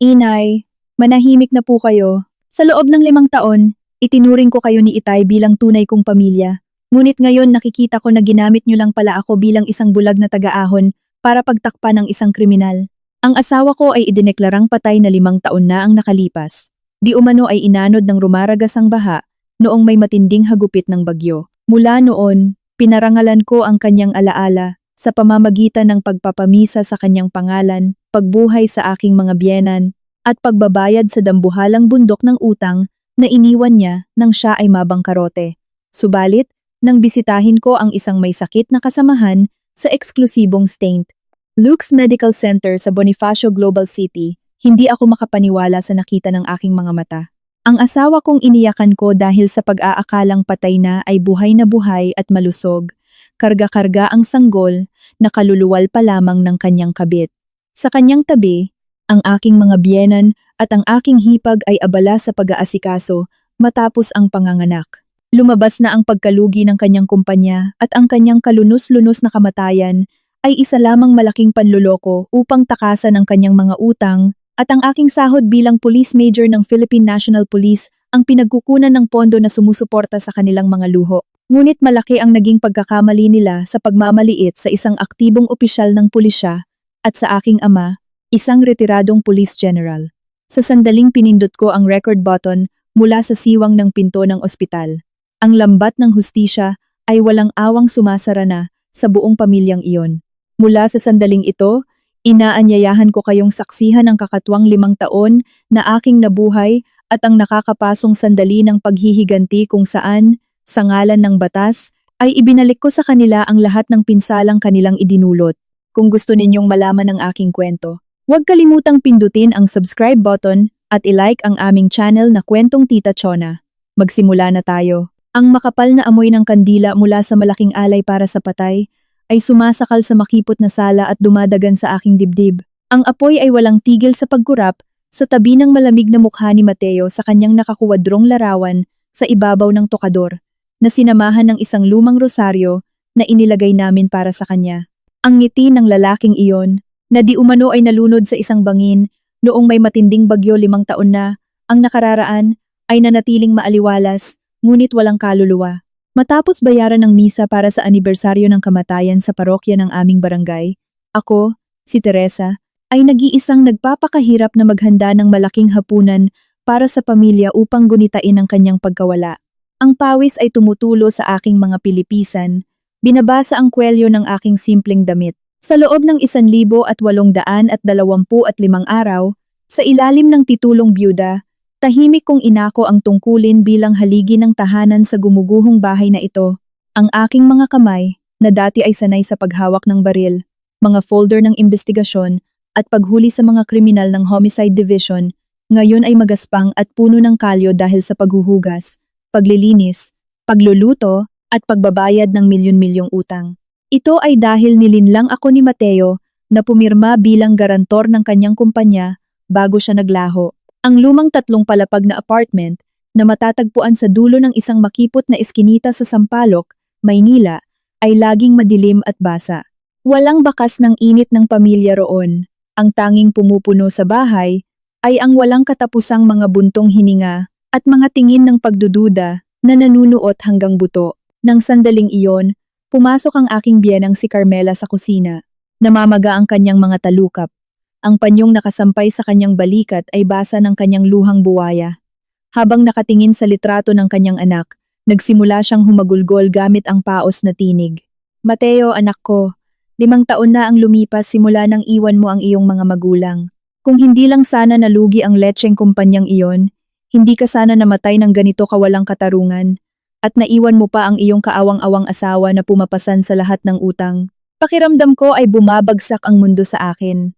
Inay, manahimik na po kayo. Sa loob ng 5 taon, itinuring ko kayo ni Itay bilang tunay kong pamilya. Ngunit ngayon nakikita ko na ginamit niyo lang pala ako bilang isang bulag na taga-ahon para pagtakpan ng isang kriminal. Ang asawa ko ay idineklarang patay na 5 taon na ang nakalipas. Di umano ay inanod ng rumaragas ang baha noong may matinding hagupit ng bagyo. Mula noon, pinarangalan ko ang kanyang alaala sa pamamagitan ng pagpapamisa sa kanyang pangalan, pagbuhay sa aking mga biyenan, at pagbabayad sa dambuhalang bundok ng utang na iniwan niya nang siya ay mabangkarote. Subalit, nang bisitahin ko ang isang may sakit na kasamahan sa eksklusibong St. Luke's Medical Center sa Bonifacio Global City, hindi ako makapaniwala sa nakita ng aking mga mata. Ang asawa kong iniyakan ko dahil sa pag-aakalang patay na ay buhay na buhay at malusog. Karga-karga ang sanggol na kaluluwal pa lamang ng kanyang kabit. Sa kanyang tabi, ang aking mga biyenan at ang aking hipag ay abala sa pag-aasikaso matapos ang panganganak. Lumabas na ang pagkalugi ng kanyang kumpanya at ang kanyang kalunos-lunos na kamatayan ay isa lamang malaking panluloko upang takasan ang kanyang mga utang at ang aking sahod bilang police major ng Philippine National Police ang pinagkukunan ng pondo na sumusuporta sa kanilang mga luho. Ngunit malaki ang naging pagkakamali nila sa pagmamaliit sa isang aktibong opisyal ng pulisya at sa aking ama, isang retiradong police general. Sa sandaling pinindot ko ang record button mula sa siwang ng pinto ng ospital. Ang lambat ng hustisya ay walang awang sumasara na sa buong pamilyang iyon. Mula sa sandaling ito, inaanyayahan ko kayong saksihan ang kakatwang 5 taon na aking nabuhay at ang nakakapasong sandali ng paghihiganti kung saan, sa ngalan ng batas, ay ibinalik ko sa kanila ang lahat ng pinsalang kanilang idinulot. Kung gusto ninyong malaman ang aking kwento, huwag kalimutang pindutin ang subscribe button at ilike ang aming channel na Kwentong Tita Chona. Magsimula na tayo. Ang makapal na amoy ng kandila mula sa malaking alay para sa patay ay sumasakal sa makipot na sala at dumadagan sa aking dibdib. Ang apoy ay walang tigil sa pagkurap sa tabi ng malamig na mukha ni Mateo sa kanyang nakakuwadrong larawan sa ibabaw ng tokador, na sinamahan ng isang lumang rosaryo na inilagay namin para sa kanya. Ang ngiti ng lalaking iyon, na di umano ay nalunod sa isang bangin noong may matinding bagyo 5 taon na, ang nakararaan ay nanatiling maaliwalas, ngunit walang kaluluwa. Matapos bayaran ng misa para sa anibersaryo ng kamatayan sa parokya ng aming barangay, ako, si Teresa, ay nag-iisang nagpapakahirap na maghanda ng malaking hapunan para sa pamilya upang gunitain ang kanyang pagkawala. Ang pawis ay tumutulo sa aking mga pilipisan, binabasa ang kwelyo ng aking simpleng damit. Sa loob ng 1,825 araw, sa ilalim ng titulong byuda, tahimik kong inako ang tungkulin bilang haligi ng tahanan sa gumuguhong bahay na ito. Ang aking mga kamay, na dati ay sanay sa paghawak ng baril, mga folder ng investigasyon, at paghuli sa mga kriminal ng Homicide Division, ngayon ay magaspang at puno ng kalyo dahil sa paghuhugas, paglilinis, pagluluto, at pagbabayad ng milyon-milyong utang. Ito ay dahil nilinlang ako ni Mateo na pumirma bilang garantor ng kanyang kumpanya bago siya naglaho. Ang lumang 3 palapag na apartment na matatagpuan sa dulo ng isang makipot na eskinita sa Sampaloc, Maynila, ay laging madilim at basa. Walang bakas ng init ng pamilya roon. Ang tanging pumupuno sa bahay ay ang walang katapusang mga buntong hininga at mga tingin ng pagdududa na nanunuot hanggang buto. Nang sandaling iyon, pumasok ang aking biyenang si Carmela sa kusina. Namamaga ang kanyang mga talukap. Ang panyong nakasampay sa kanyang balikat ay basa ng kanyang luhang buwaya. Habang nakatingin sa litrato ng kanyang anak, nagsimula siyang humagulgol gamit ang paos na tinig. Mateo, anak ko, 5 taon na ang lumipas simula nang iwan mo ang iyong mga magulang. Kung hindi lang sana nalugi ang letseng kumpanyang iyon, hindi ka sana namatay ng ganito kawalang katarungan, at naiwan mo pa ang iyong kaawang-awang asawa na pumapasan sa lahat ng utang. Pakiramdam ko ay bumabagsak ang mundo sa akin.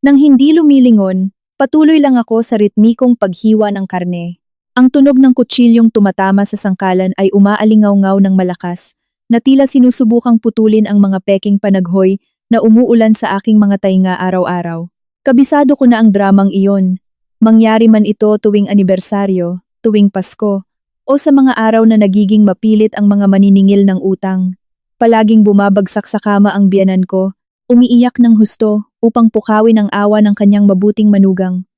Nang hindi lumilingon, patuloy lang ako sa ritmikong paghiwa ng karne. Ang tunog ng kutsilyong tumatama sa sangkalan ay umaalingaw-ngaw ng malakas, na tila sinusubukang putulin ang mga peking panaghoy na umuulan sa aking mga tainga araw-araw. Kabisado ko na ang dramang iyon. Mangyari man ito tuwing anibersaryo, tuwing Pasko, o sa mga araw na nagiging mapilit ang mga maniningil ng utang. Palaging bumabagsak sa kama ang biyanan ko, umiiyak ng husto upang pukawin ang awa ng kanyang mabuting manugang.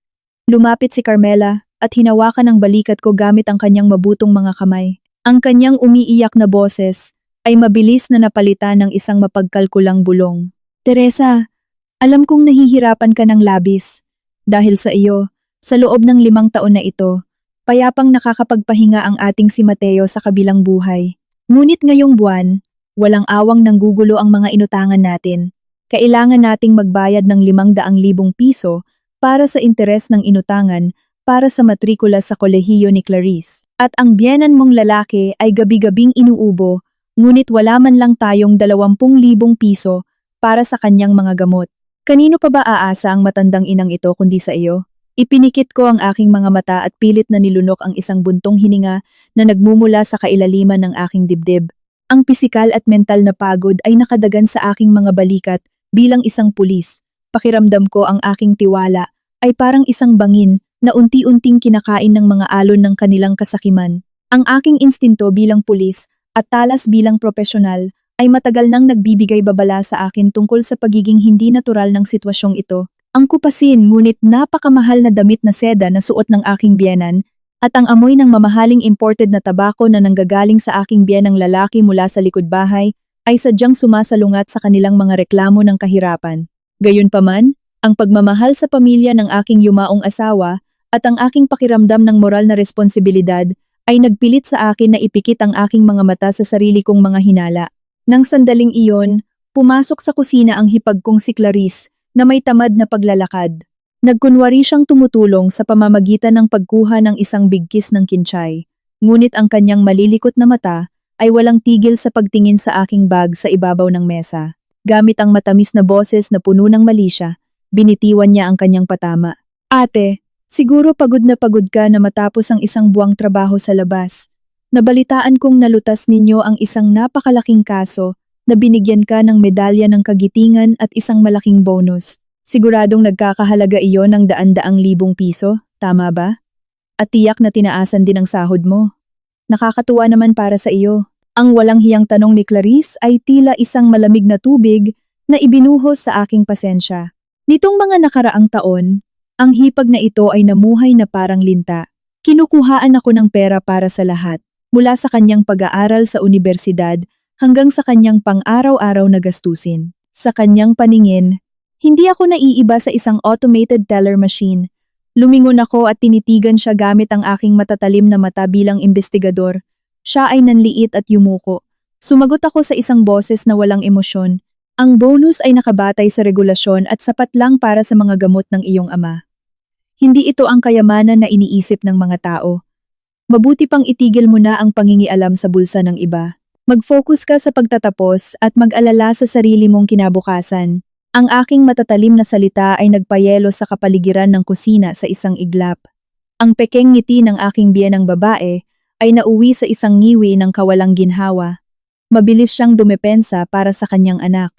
Lumapit si Carmela at hinawakan ang balikat ko gamit ang kanyang mabutong mga kamay. Ang kanyang umiiyak na boses ay mabilis na napalitan ng isang mapagkalkulang bulong. Teresa, alam kong nahihirapan ka ng labis. Dahil sa iyo, sa loob ng 5 taon na ito, payapang nakakapagpahinga ang ating si Mateo sa kabilang buhay. Ngunit ngayong buwan, walang awang nanggugulo ang mga inutangan natin. Kailangan nating magbayad ng 500,000 piso para sa interes ng inutangan para sa matrikula sa kolehiyo ni Clarice. At ang biyenan mong lalaki ay gabi-gabing inuubo, ngunit wala man lang tayong 20,000 piso para sa kanyang mga gamot. Kanino pa ba aasa ang matandang inang ito kundi sa iyo? Ipinikit ko ang aking mga mata at pilit na nilunok ang isang buntong hininga na nagmumula sa kailaliman ng aking dibdib. Ang pisikal at mental na pagod ay nakadagan sa aking mga balikat bilang isang pulis. Pakiramdam ko ang aking tiwala ay parang isang bangin na unti-unting kinakain ng mga alon ng kanilang kasakiman. Ang aking instinto bilang pulis at talas bilang profesional ay matagal nang nagbibigay babala sa akin tungkol sa pagiging hindi natural ng sitwasyong ito. Ang kupasin ngunit napakamahal na damit na seda na suot ng aking biyenan at ang amoy ng mamahaling imported na tabako na nanggagaling sa aking biyenang lalaki mula sa likod bahay ay sadyang sumasalungat sa kanilang mga reklamo ng kahirapan. Gayunpaman, ang pagmamahal sa pamilya ng aking yumaong asawa at ang aking pakiramdam ng moral na responsibilidad ay nagpilit sa akin na ipikit ang aking mga mata sa sarili kong mga hinala. Nang sandaling iyon, pumasok sa kusina ang hipag kong si Clarice na may tamad na paglalakad. Nagkunwari siyang tumutulong sa pamamagitan ng pagkuha ng isang bigkis ng kinsay, ngunit ang kanyang malilikot na mata ay walang tigil sa pagtingin sa aking bag sa ibabaw ng mesa. Gamit ang matamis na boses na puno ng malisya, binitiwan niya ang kanyang patama. Ate, siguro pagod na pagod ka na matapos ang isang buwang trabaho sa labas. Nabalitaan kong nalutas ninyo ang isang napakalaking kaso na binigyan ka ng medalya ng kagitingan at isang malaking bonus. Siguradong nagkakahalaga iyon ng 100,000 piso, tama ba? At tiyak na tinaasan din ang sahod mo. Nakakatuwa naman para sa iyo. Ang walang hiyang tanong ni Clarice ay tila isang malamig na tubig na ibinuhos sa aking pasensya. Nitong mga nakaraang taon, ang hipag na ito ay namuhay na parang linta. Kinukuhaan ako ng pera para sa lahat, mula sa kanyang pag-aaral sa unibersidad hanggang sa kanyang pang-araw-araw na gastusin. Sa kanyang paningin, hindi ako naiiba sa isang automated teller machine. Lumingon ako at tinitigan siya gamit ang aking matatalim na mata bilang investigador. Siya ay nanliit at yumuko. Sumagot ako sa isang boses na walang emosyon. Ang bonus ay nakabatay sa regulasyon at sapat lang para sa mga gamot ng iyong ama. Hindi ito ang kayamanan na iniisip ng mga tao. Mabuti pang itigil mo na ang pangingialam sa bulsa ng iba. Mag-focus ka sa pagtatapos at mag-alala sa sarili mong kinabukasan. Ang aking matatalim na salita ay nagpayelo sa kapaligiran ng kusina sa isang iglap. Ang pekeng ngiti ng aking biyenang babae ay nauwi sa isang ngiwi ng kawalang ginhawa. Mabilis siyang dumepensa para sa kanyang anak.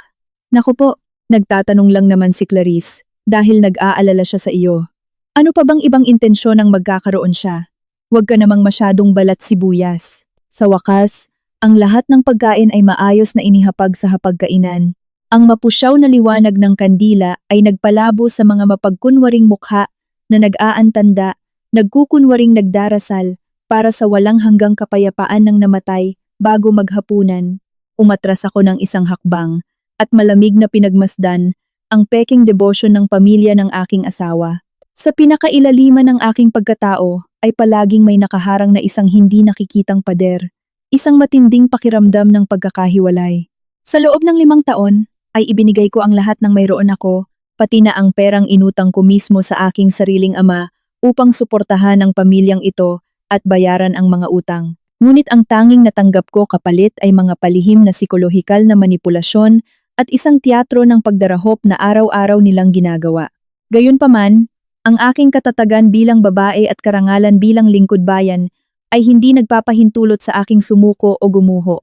Naku po, nagtatanong lang naman si Clarice dahil nag-aalala siya sa iyo. Ano pa bang ibang intensyon ang magkakaroon siya? Huwag ka namang masyadong balat sibuyas. Sa wakas, ang lahat ng pagkain ay maayos na inihapag sa hapagkainan. Ang mapusyaw na liwanag ng kandila ay nagpalabo sa mga mapagkunwaring mukha na nag-aantanda, nagkukunwaring nagdarasal para sa walang hanggang kapayapaan ng namatay bago maghapunan. Umatras ako ng isang hakbang at malamig na pinagmasdan ang peking debosyon ng pamilya ng aking asawa. Sa pinakailaliman ng aking pagkatao ay palaging may nakaharang na isang hindi nakikitang pader, isang matinding pakiramdam ng pagkakahiwalay. Sa loob ng 5 taon, ay ibinigay ko ang lahat ng mayroon ako, pati na ang perang inutang ko mismo sa aking sariling ama upang suportahan ang pamilyang ito at bayaran ang mga utang. Ngunit ang tanging natanggap ko kapalit ay mga palihim na psikolohikal na manipulasyon at isang teatro ng pagdarahop na araw-araw nilang ginagawa. Gayunpaman, ang aking katatagan bilang babae at karangalan bilang lingkod bayan ay hindi nagpapahintulot sa aking sumuko o gumuho.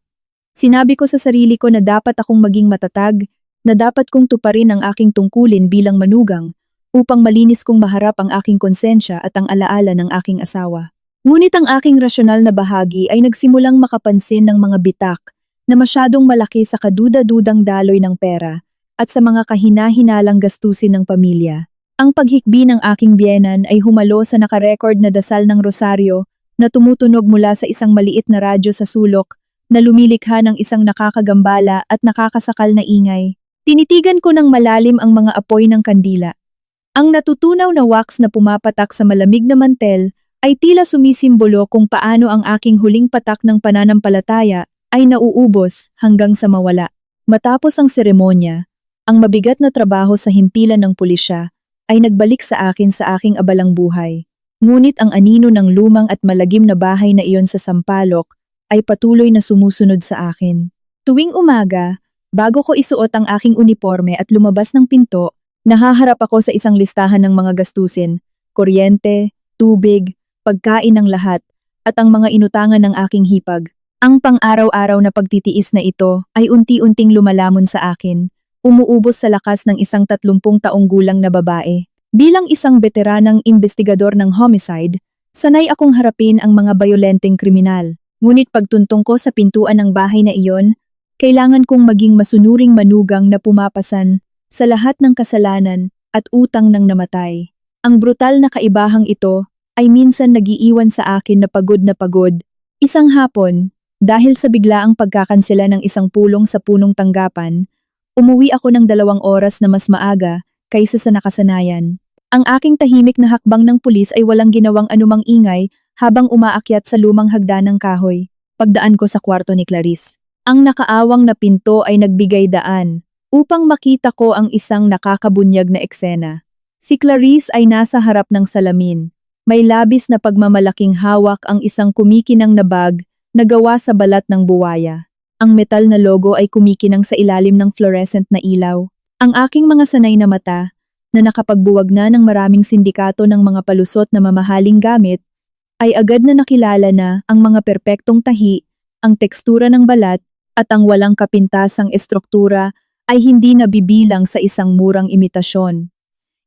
Sinabi ko sa sarili ko na dapat akong maging matatag, na dapat kong tuparin ang aking tungkulin bilang manugang upang malinis kong maharap ang aking konsensya at ang alaala ng aking asawa. Ngunit ang aking rasyonal na bahagi ay nagsimulang makapansin ng mga bitak na masyadong malaki sa kaduda-dudang daloy ng pera at sa mga kahina-hinalang gastusin ng pamilya. Ang paghikbi ng aking biyenan ay humalo sa nakarecord na dasal ng rosaryo na tumutunog mula sa isang maliit na radyo sa sulok na lumilikha ng isang nakakagambala at nakakasakal na ingay. Tinitigan ko ng malalim ang mga apoy ng kandila. Ang natutunaw na wax na pumapatak sa malamig na mantel ay tila sumisimbolo kung paano ang aking huling patak ng pananampalataya ay nauubos hanggang sa mawala. Matapos ang seremonya, ang mabigat na trabaho sa himpilan ng pulisya ay nagbalik sa akin sa aking abalang buhay. Ngunit ang anino ng lumang at malagim na bahay na iyon sa Sampaloc ay patuloy na sumusunod sa akin. Tuwing umaga, bago ko isuot ang aking uniforme at lumabas ng pinto, nahaharap ako sa isang listahan ng mga gastusin, kuryente, tubig, pagkain ng lahat, at ang mga inutangan ng aking hipag. Ang pang-araw-araw na pagtitiis na ito ay unti-unting lumalamon sa akin, umuubos sa lakas ng isang 30 taong gulang na babae. Bilang isang veteranang investigador ng homicide, sanay akong harapin ang mga bayolenteng kriminal. Ngunit pagtuntong ko sa pintuan ng bahay na iyon, kailangan kong maging masunuring manugang na pumapasan sa lahat ng kasalanan at utang ng namatay. Ang brutal na kaibahang ito ay minsan nagiiwan sa akin na pagod na pagod. Isang hapon, dahil sa biglaang pagkakansela ng isang pulong sa punong tanggapan, umuwi ako ng 2 oras na mas maaga kaysa sa nakasanayan. Ang aking tahimik na hakbang ng pulis ay walang ginawang anumang ingay habang umaakyat sa lumang hagdanang kahoy. Pagdaan ko sa kwarto ni Clarice, ang nakaawang na pinto ay nagbigay daan upang makita ko ang isang nakakabunyag na eksena. Si Clarice ay nasa harap ng salamin. May labis na pagmamalaking hawak ang isang kumikinang na bag na gawa sa balat ng buwaya. Ang metal na logo ay kumikinang sa ilalim ng fluorescent na ilaw. Ang aking mga sanay na mata, na nakapagbuwag na ng maraming sindikato ng mga palusot na mamahaling gamit, ay agad na nakilala na ang mga perpektong tahi, ang tekstura ng balat, at ang walang kapintasang estruktura ay hindi nabibilang sa isang murang imitasyon.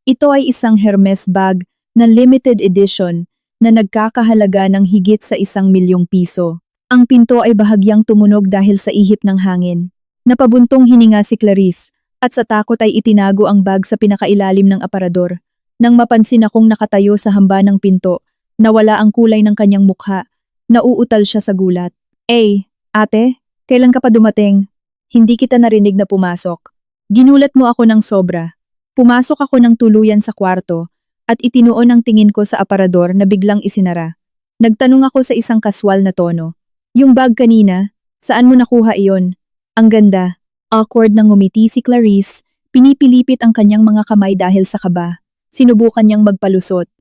Ito ay isang Hermes bag na limited edition na nagkakahalaga ng higit sa 1,000,000 piso. Ang pinto ay bahagyang tumunog dahil sa ihip ng hangin. Napabuntong hininga si Clarice at sa takot ay itinago ang bag sa pinakailalim ng aparador. Nang mapansin akong nakatayo sa hamba ng pinto, nawala ang kulay ng kanyang mukha. Nauutal siya sa gulat. Ate, kailan ka pa dumating? Hindi kita narinig na pumasok. Ginulat mo ako ng sobra. Pumasok ako ng tuluyan sa kwarto at itinuon ang tingin ko sa aparador na biglang isinara. Nagtanong ako sa isang kaswal na tono. Yung bag kanina, saan mo nakuha iyon? Ang ganda. Awkward nang ngumiti si Clarice, pinipilipit ang kanyang mga kamay dahil sa kaba. Sinubukan niyang magpalusot.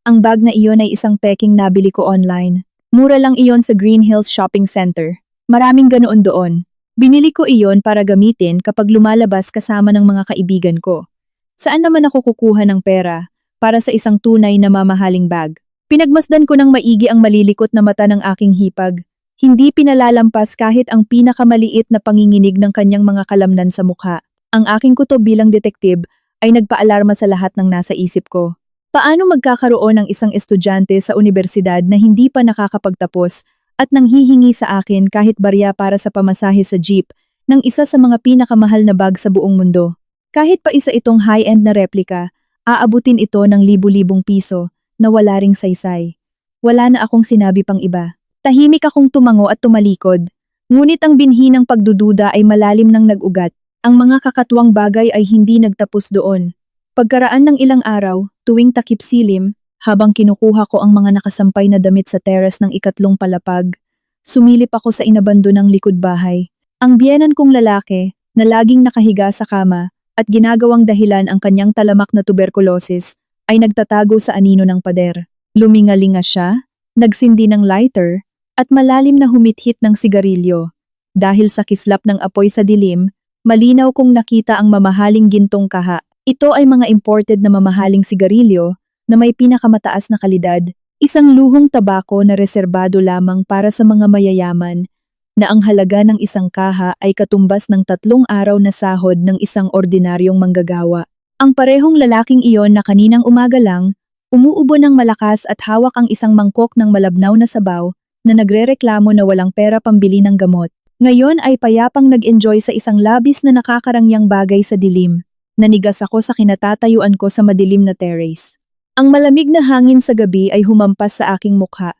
Ang bag na iyon ay isang peking nabili ko online. Mura lang iyon sa Green Hills Shopping Center. Maraming ganoon doon. Binili ko iyon para gamitin kapag lumalabas kasama ng mga kaibigan ko. Saan naman ako kukuha ng pera para sa isang tunay na mamahaling bag? Pinagmasdan ko ng maigi ang malilikot na mata ng aking hipag. Hindi pinalalampas kahit ang pinakamaliit na panginginig ng kanyang mga kalamnan sa mukha. Ang aking kutob bilang detektib ay nagpaalarma sa lahat ng nasa isip ko. Paano magkakaroon ng isang estudyante sa universidad na hindi pa nakakapagtapos at nanghihingi sa akin kahit barya para sa pamasahe sa jeep ng isa sa mga pinakamahal na bag sa buong mundo? Kahit pa isa itong high-end na replika, aabutin ito ng libu-libong piso na wala ring saysay. Wala na akong sinabi pang iba. Tahimik akong tumango at tumalikod. Ngunit ang binhi ng pagdududa ay malalim ng nag-ugat. Ang mga kakatwang bagay ay hindi nagtapos doon. Pagkaraan ng ilang araw, tuwing takip silim, habang kinukuha ko ang mga nakasampay na damit sa teres ng 2 palapag, sumilip ako sa inabandonang likod bahay. Ang biyenan kong lalaki, na laging nakahiga sa kama, at ginagawang dahilan ang kanyang talamak na tuberkulosis, ay nagtatago sa anino ng pader. Lumingalinga siya, nagsindi ng lighter, at malalim na humithit ng sigarilyo. Dahil sa kislap ng apoy sa dilim, malinaw kong nakita ang mamahaling gintong kaha. Ito ay mga imported na mamahaling sigarilyo na may pinakamataas na kalidad, isang luhong tabako na reserbado lamang para sa mga mayayaman, na ang halaga ng isang kaha ay katumbas ng 3 araw na sahod ng isang ordinaryong manggagawa. Ang parehong lalaking iyon na kaninang umaga lang, umuubo ng malakas at hawak ang isang mangkok ng malabnaw na sabaw na nagrereklamo na walang pera pambili ng gamot. Ngayon ay payapang nag-enjoy sa isang labis na nakakarangyang bagay sa dilim. Nanigas ako sa kinatatayuan ko sa madilim na terrace. Ang malamig na hangin sa gabi ay humampas sa aking mukha.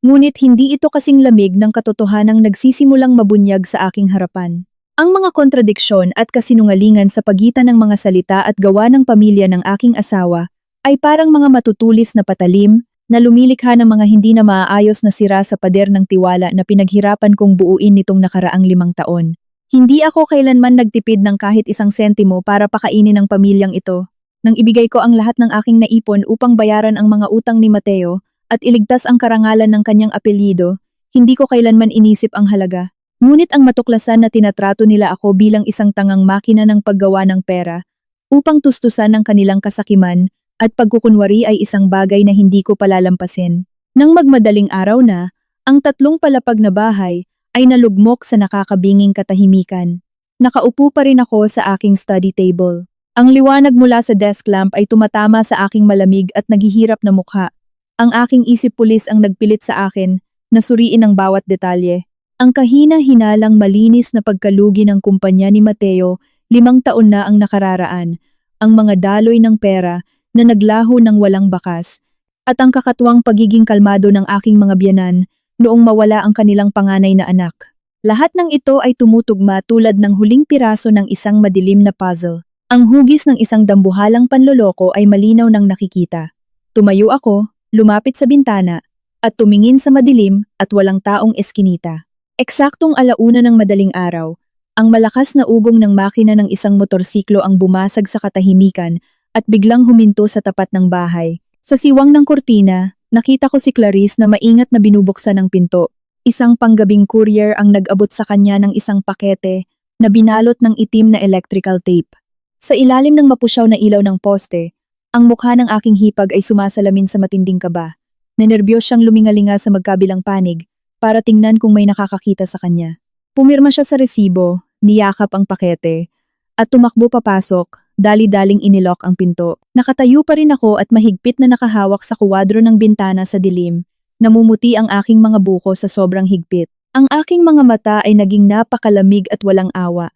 Ngunit hindi ito kasing lamig ng katotohanang nagsisimulang mabunyag sa aking harapan. Ang mga kontradiksyon at kasinungalingan sa pagitan ng mga salita at gawa ng pamilya ng aking asawa ay parang mga matutulis na patalim na lumilikha ng mga hindi na maaayos na sira sa pader ng tiwala na pinaghirapan kong buuin nitong nakaraang 5 taon. Hindi ako kailanman nagtipid ng kahit isang sentimo para pakainin ang pamilyang ito. Nang ibigay ko ang lahat ng aking naipon upang bayaran ang mga utang ni Mateo at iligtas ang karangalan ng kanyang apelyido, hindi ko kailanman inisip ang halaga. Ngunit ang matuklasan na tinatrato nila ako bilang isang tangang makina ng paggawa ng pera upang tustusan ang kanilang kasakiman at pagkukunwari ay isang bagay na hindi ko palalampasin. Nang magmadaling araw na, ang 3 palapag na bahay ay nalugmok sa nakakabinging katahimikan. Nakaupo pa rin ako sa aking study table. Ang liwanag mula sa desk lamp ay tumatama sa aking malamig at naghihirap na mukha. Ang aking isip pulis ang nagpilit sa akin na suriin ang bawat detalye. Ang kahina-hinalang malinis na pagkalugi ng kumpanya ni Mateo 5 taon na ang nakararaan, ang mga daloy ng pera na naglaho ng walang bakas, at ang kakatuwang pagiging kalmado ng aking mga biyanan noong mawala ang kanilang panganay na anak. Lahat ng ito ay tumutugma tulad ng huling piraso ng isang madilim na puzzle. Ang hugis ng isang dambuhalang panloloko ay malinaw nang nakikita. Tumayo ako, lumapit sa bintana, at tumingin sa madilim at walang taong eskinita. Eksaktong 1:00 ng madaling araw, ang malakas na ugong ng makina ng isang motorsiklo ang bumasag sa katahimikan at biglang huminto sa tapat ng bahay. Sa siwang ng kurtina, nakita ko si Clarice na maingat na binubuksan ang pinto. Isang panggabing courier ang nag-abot sa kanya ng isang pakete na binalot ng itim na electrical tape. Sa ilalim ng mapusyaw na ilaw ng poste, ang mukha ng aking hipag ay sumasalamin sa matinding kaba. Nenerbiyos siyang lumingalinga sa magkabilang panig para tingnan kung may nakakakita sa kanya. Pumirma siya sa resibo, niyakap ang pakete, at tumakbo papasok, dali-daling inilok ang pinto. Nakatayo pa rin ako at mahigpit na nakahawak sa kuwadro ng bintana sa dilim. Namumuti ang aking mga buko sa sobrang higpit. Ang aking mga mata ay naging napakalamig at walang awa.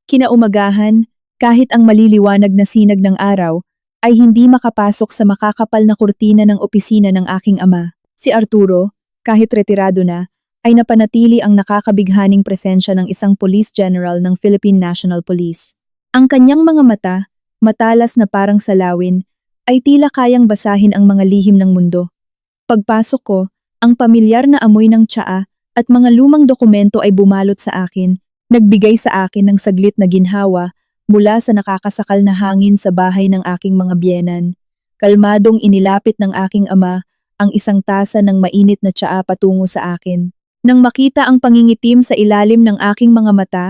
Kinaumagahan, kahit ang maliliwanag na sinag ng araw, ay hindi makapasok sa makakapal na kurtina ng opisina ng aking ama. Si Arturo, kahit retirado na, ay napanatili ang nakakabighaning presensya ng isang police general ng Philippine National Police. Ang kanyang mga mata, matalas na parang salawin, ay tila kayang basahin ang mga lihim ng mundo. Pagpasok ko, ang pamilyar na amoy ng tsaa at mga lumang dokumento ay bumalot sa akin, nagbigay sa akin ng saglit na ginhawa mula sa nakakasakal na hangin sa bahay ng aking mga biyenan. Kalmadong inilapit ng aking ama ang isang tasa ng mainit na tsaa patungo sa akin. Nang makita ang pangingitim sa ilalim ng aking mga mata,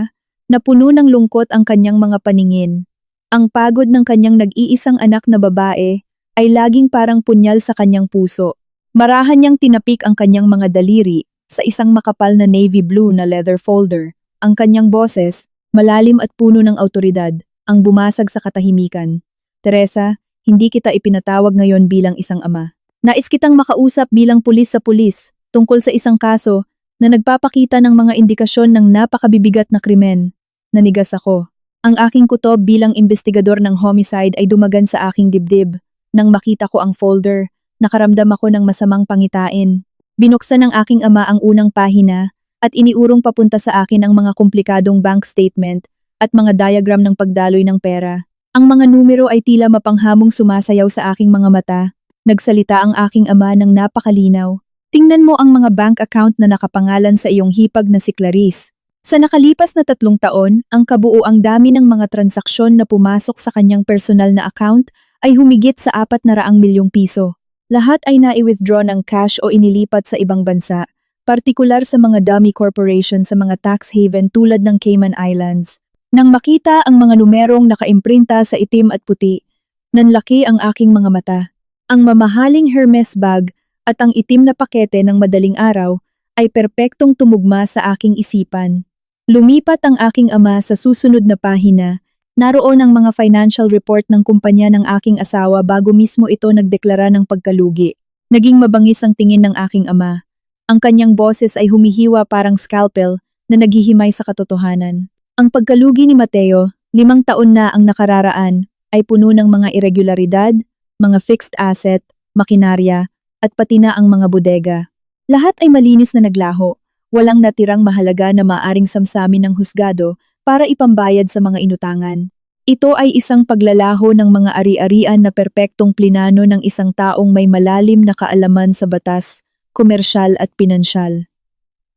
napuno ng lungkot ang kanyang mga paningin. Ang pagod ng kanyang nag-iisang anak na babae ay laging parang punyal sa kanyang puso. Marahan niyang tinapik ang kanyang mga daliri sa isang makapal na navy blue na leather folder. Ang kanyang boses, malalim at puno ng awtoridad, ang bumasag sa katahimikan. Teresa, hindi kita ipinatawag ngayon bilang isang ama. Nais kitang makausap bilang pulis sa pulis tungkol sa isang kaso na nagpapakita ng mga indikasyon ng napakabibigat na krimen. Nanigas ako. Ang aking kutob bilang investigador ng homicide ay dumagan sa aking dibdib. Nang makita ko ang folder, nakaramdam ako ng masamang pangitain. Binuksan ng aking ama ang unang pahina at iniurong papunta sa akin ang mga komplikadong bank statement at mga diagram ng pagdaloy ng pera. Ang mga numero ay tila mapanghamong sumasayaw sa aking mga mata. Nagsalita ang aking ama ng napakalinaw. Tingnan mo ang mga bank account na nakapangalan sa iyong hipag na si Clarice. Sa nakalipas na 3 taon, ang kabuuang dami ng mga transaksyon na pumasok sa kanyang personal na account ay humigit sa 400 milyong piso. Lahat ay nai-withdraw ng cash o inilipat sa ibang bansa, partikular sa mga dummy corporation sa mga tax haven tulad ng Cayman Islands. Nang makita ang mga numerong nakaimprinta sa itim at puti, nanlaki ang aking mga mata. Ang mamahaling Hermes bag at ang itim na pakete ng madaling araw ay perpektong tumugma sa aking isipan. Lumipat ang aking ama sa susunod na pahina. Naroon ang mga financial report ng kumpanya ng aking asawa bago mismo ito nagdeklara ng pagkalugi. Naging mabangis ang tingin ng aking ama. Ang kanyang boses ay humihiwa parang scalpel na naghihimay sa katotohanan. Ang pagkalugi ni Mateo, 5 taon na ang nakararaan ay puno ng mga irregularidad, mga fixed asset, makinarya, at pati na ang mga bodega. Lahat ay malinis na naglaho, walang natirang mahalaga na maaring samsamin ng husgado para ipambayad sa mga inutangan. Ito ay isang paglalaho ng mga ari-arian na perpektong plinano ng isang taong may malalim na kaalaman sa batas, komersyal at pinansyal.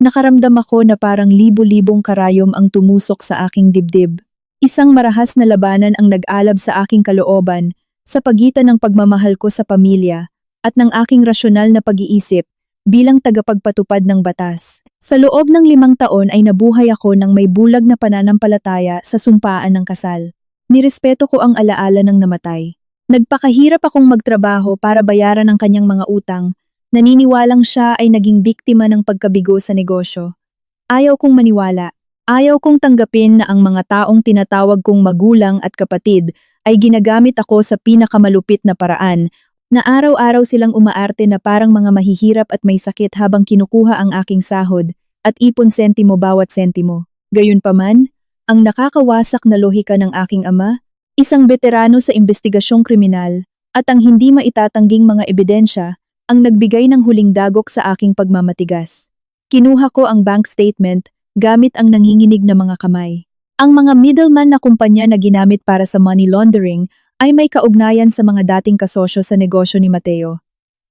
Nakaramdam ako na parang libo-libong karayom ang tumusok sa aking dibdib. Isang marahas na labanan ang nag-alab sa aking kalooban sa pagitan ng pagmamahal ko sa pamilya at ng aking rasyonal na pag-iisip bilang tagapagpatupad ng batas. Sa loob ng 5 taon ay nabuhay ako ng may bulag na pananampalataya sa sumpaan ng kasal. Nirespeto ko ang alaala ng namatay. Nagpakahirap akong magtrabaho para bayaran ang kanyang mga utang. Naniniwalang siya ay naging biktima ng pagkabigo sa negosyo. Ayaw kong maniwala. Ayaw kong tanggapin na ang mga taong tinatawag kong magulang at kapatid ay ginagamit ako sa pinakamalupit na paraan, na araw-araw silang umaarte na parang mga mahihirap at may sakit habang kinukuha ang aking sahod at ipon sentimo bawat sentimo. Gayunpaman, ang nakakawasak na lohika ng aking ama, isang veterano sa investigasyong kriminal, at ang hindi maitatangging mga ebidensya, ang nagbigay ng huling dagok sa aking pagmamatigas. Kinuha ko ang bank statement gamit ang nanginginig na mga kamay. Ang mga middleman na kumpanya na ginamit para sa money laundering ay may kaugnayan sa mga dating kasosyo sa negosyo ni Mateo.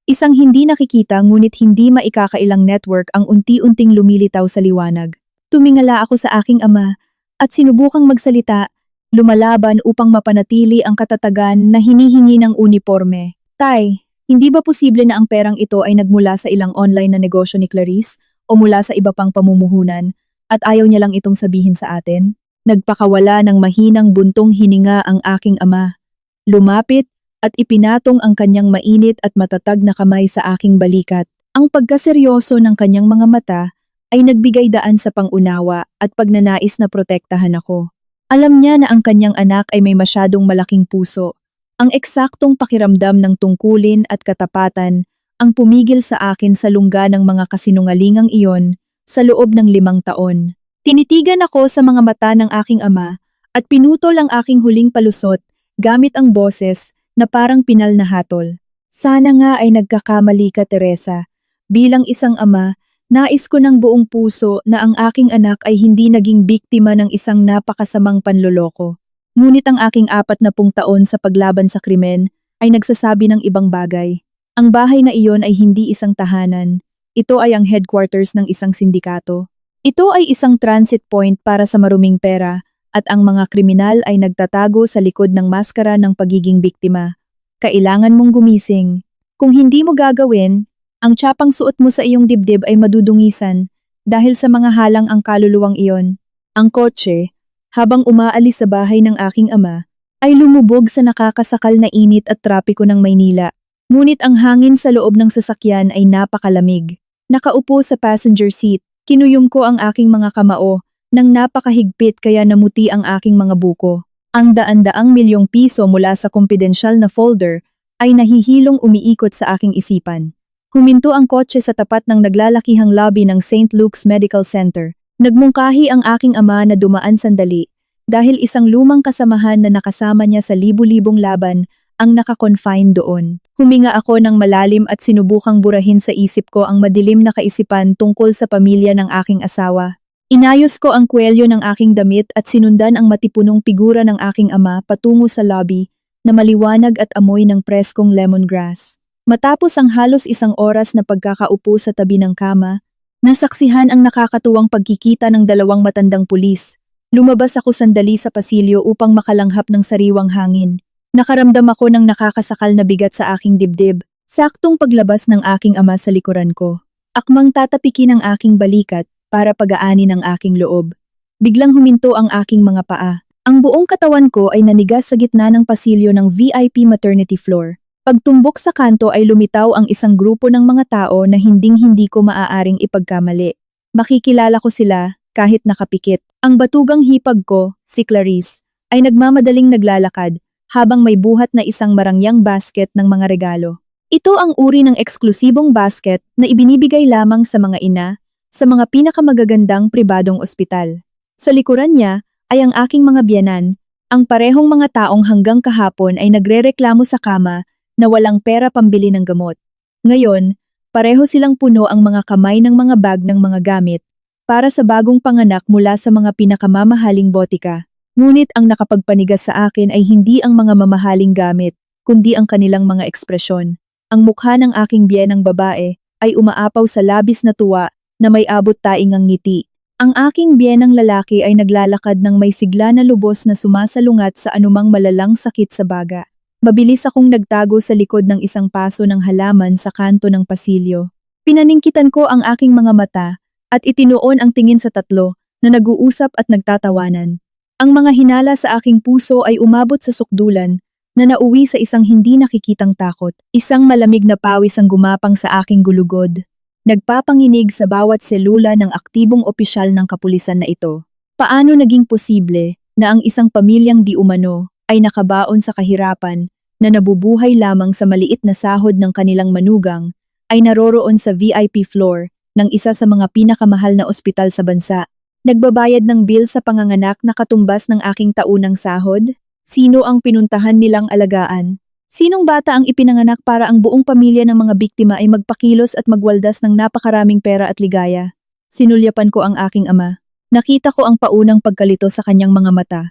Isang hindi nakikita ngunit hindi maikakailang network ang unti-unting lumilitaw sa liwanag. Tumingala ako sa aking ama at sinubukang magsalita, lumalaban upang mapanatili ang katatagan na hinihingi ng uniforme. Tay, hindi ba posible na ang perang ito ay nagmula sa ilang online na negosyo ni Clarice o mula sa iba pang pamumuhunan at ayaw niya lang itong sabihin sa atin? Nagpakawala ng mahinang buntong hininga ang aking ama. Lumapit at ipinatong ang kanyang mainit at matatag na kamay sa aking balikat. Ang pagkaseryoso ng kanyang mga mata ay nagbigay daan sa pangunawa at pagnanais na protektahan ako. Alam niya na ang kanyang anak ay may masyadong malaking puso. Ang eksaktong pakiramdam ng tungkulin at katapatan ang pumigil sa akin sa lungga ng mga kasinungalingang iyon sa loob ng 5 taon. Tinitigan ako sa mga mata ng aking ama at pinutol ang aking huling palusot gamit ang boses na parang pinal na hatol. Sana nga ay nagkakamali ka, Teresa. Bilang isang ama, nais ko ng buong puso na ang aking anak ay hindi naging biktima ng isang napakasamang panloloko. Ngunit ang aking 40 taon sa paglaban sa krimen ay nagsasabi ng ibang bagay. Ang bahay na iyon ay hindi isang tahanan. Ito ay ang headquarters ng isang sindikato. Ito ay isang transit point para sa maruming pera at ang mga kriminal ay nagtatago sa likod ng maskara ng pagiging biktima. Kailangan mong gumising. Kung hindi mo gagawin, ang tsapang suot mo sa iyong dibdib ay madudungisan dahil sa mga halang ang kaluluwang iyon. Ang kotse, habang umaalis sa bahay ng aking ama, ay lumubog sa nakakasakal na init at trapiko ng Maynila. Ngunit ang hangin sa loob ng sasakyan ay napakalamig. Nakaupo sa passenger seat, kinuyom ko ang aking mga kamao nang napakahigpit kaya namuti ang aking mga buko. Ang daan-daang milyong piso mula sa kumpidensyal na folder ay nahihilong umiikot sa aking isipan. Huminto ang kotse sa tapat ng naglalakihang lobby ng St. Luke's Medical Center. Nagmungkahi ang aking ama na dumaan sandali dahil isang lumang kasamahan na nakasama niya sa libu-libong laban ang nakakonfine doon. Huminga ako ng malalim at sinubukang burahin sa isip ko ang madilim na kaisipan tungkol sa pamilya ng aking asawa. Inayos ko ang kwelyo ng aking damit at sinundan ang matipunong figura ng aking ama patungo sa lobby na maliwanag at amoy ng preskong lemongrass. Matapos ang halos 1 oras na pagkakaupo sa tabi ng kama, nasaksihan ang nakakatuwang pagkikita ng 2 matandang pulis. Lumabas ako sandali sa pasilyo upang makalanghap ng sariwang hangin. Nakaramdam ako ng nakakasakal na bigat sa aking dibdib, saktong paglabas ng aking ama sa likuran ko. Akmang tatapikin ang aking balikat para pagaanin ang aking loob. Biglang huminto ang aking mga paa. Ang buong katawan ko ay nanigas sa gitna ng pasilyo ng VIP maternity floor. Pagtumbok sa kanto ay lumitaw ang isang grupo ng mga tao na hinding-hindi ko maaaring ipagkamali. Makikilala ko sila kahit nakapikit. Ang batugang hipag ko, si Clarice, ay nagmamadaling naglalakad habang may buhat na isang marangyang basket ng mga regalo. Ito ang uri ng eksklusibong basket na ibinibigay lamang sa mga ina sa mga pinakamagagandang pribadong ospital. Sa likuran niya ay ang aking mga biyenan Ang parehong mga taong hanggang kahapon ay nagrereklamo sa kama na walang pera pambili ng gamot. Ngayon, pareho silang puno ang mga kamay ng mga bag ng mga gamit para sa bagong panganak mula sa mga pinakamamahaling botika. Ngunit ang nakapagpanigas sa akin ay hindi ang mga mamahaling gamit, kundi ang kanilang mga ekspresyon. Ang mukha ng aking biyenang babae ay umaapaw sa labis na tuwa na may abot taing ang ngiti. Ang aking biyenang lalaki ay naglalakad ng may sigla na lubos na sumasalungat sa anumang malalang sakit sa baga. Mabilis akong nagtago sa likod ng isang paso ng halaman sa kanto ng pasilyo. Pinaningkitan ko ang aking mga mata at itinuon ang tingin sa tatlo na nag-uusap at nagtatawanan. Ang mga hinala sa aking puso ay umabot sa sukdulan na nauwi sa isang hindi nakikitang takot. Isang malamig na pawis ang gumapang sa aking gulugod. Nagpapanginig sa bawat selula ng aktibong opisyal ng kapulisan na ito. Paano naging posible na ang isang pamilyang di umano ay nakabaon sa kahirapan na nabubuhay lamang sa maliit na sahod ng kanilang manugang ay naroroon sa VIP floor ng isa sa mga pinakamahal na ospital sa bansa? Nagbabayad ng bill sa panganganak na katumbas ng aking taunang sahod? Sino ang pinuntahan nilang alagaan? Sinong bata ang ipinanganak para ang buong pamilya ng mga biktima ay magpakilos at magwaldas ng napakaraming pera at ligaya? Sinulyapan ko ang aking ama. Nakita ko ang paunang pagkalito sa kanyang mga mata,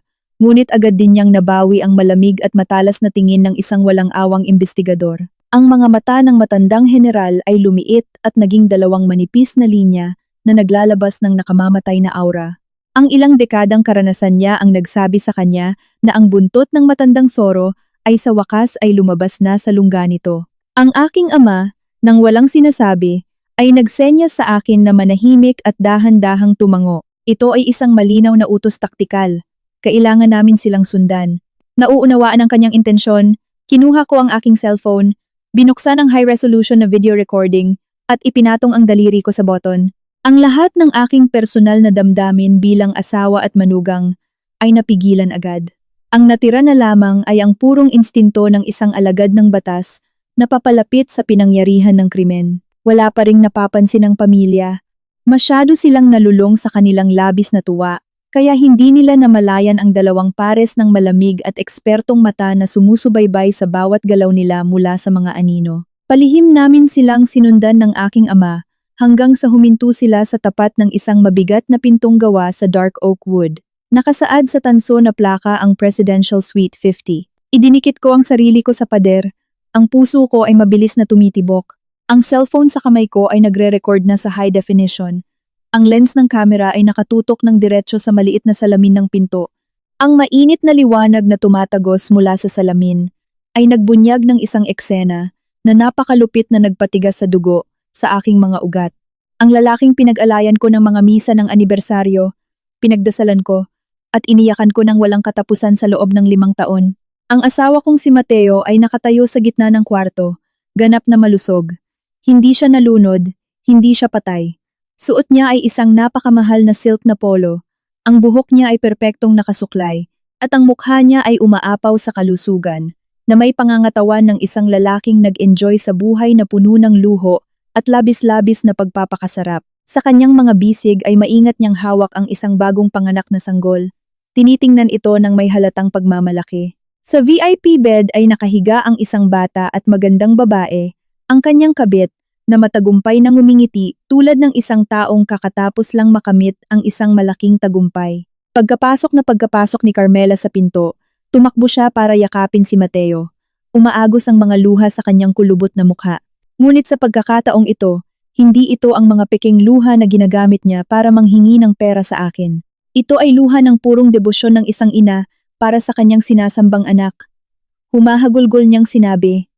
ngunit agad din niyang nabawi ang malamig at matalas na tingin ng isang walang awang imbestigador. Ang mga mata ng matandang general ay lumiit at naging dalawang manipis na linya na naglalabas ng nakamamatay na aura. Ang ilang dekadang karanasan niya ang nagsabi sa kanya na ang buntot ng matandang Soro ay sa wakas ay lumabas na sa lungga nito. Ang aking ama, nang walang sinasabi, ay nagsenyas sa akin na manahimik at dahan-dahang tumango. Ito ay isang malinaw na utos taktikal. Kailangan namin silang sundan. Nauunawaan ang kanyang intensyon, kinuha ko ang aking cellphone, binuksan ang high-resolution na video recording, at ipinatong ang daliri ko sa button. Ang lahat ng aking personal na damdamin bilang asawa at manugang ay napigilan agad. Ang natira na lamang ay ang purong instinto ng isang alagad ng batas na papalapit sa pinangyarihan ng krimen. Wala pa ring napapansin ang pamilya. Masyado silang nalulong sa kanilang labis na tuwa, kaya hindi nila namalayan ang dalawang pares ng malamig at ekspertong mata na sumusubaybay sa bawat galaw nila mula sa mga anino. Palihim namin silang sinundan ng aking ama hanggang sa huminto sila sa tapat ng isang mabigat na pintong gawa sa dark oak wood. Nakasaad sa tanso na plaka ang Presidential Suite 50. Idinikit ko ang sarili ko sa pader. Ang puso ko ay mabilis na tumitibok. Ang cellphone sa kamay ko ay nagre-record na sa high definition. Ang lens ng camera ay nakatutok ng diretsyo sa maliit na salamin ng pinto. Ang mainit na liwanag na tumatagos mula sa salamin ay nagbunyag ng isang eksena na napakalupit na nagpatigas sa dugo sa aking mga ugat. Ang lalaking pinag-alayan ko ng mga misa ng anibersaryo, pinagdasalan ko, at iniyakan ko ng walang katapusan sa loob ng 5 taon. Ang asawa kong si Mateo ay nakatayo sa gitna ng kwarto, ganap na malusog. Hindi siya nalunod, hindi siya patay. Suot niya ay isang napakamahal na silk na polo. Ang buhok niya ay perpektong nakasuklay, at ang mukha niya ay umaapaw sa kalusugan, na may pangangatawan ng isang lalaking nag-enjoy sa buhay na puno ng luho at labis-labis na pagpapakasarap. Sa kanyang mga bisig ay maingat niyang hawak ang isang bagong panganak na sanggol. Tinitingnan ito ng may halatang pagmamalaki. Sa VIP bed ay nakahiga ang isang bata at magandang babae, ang kanyang kabit, na matagumpay na ngumingiti tulad ng isang taong kakatapos lang makamit ang isang malaking tagumpay. Pagkapasok ni Carmela sa pinto, tumakbo siya para yakapin si Mateo. Umaagos ang mga luha sa kanyang kulubot na mukha. Ngunit sa pagkakataong ito, hindi ito ang mga peking luha na ginagamit niya para manghingi ng pera sa akin. Ito ay luha ng purong debosyon ng isang ina para sa kanyang sinasambang anak. Humahagulgol niyang sinabi,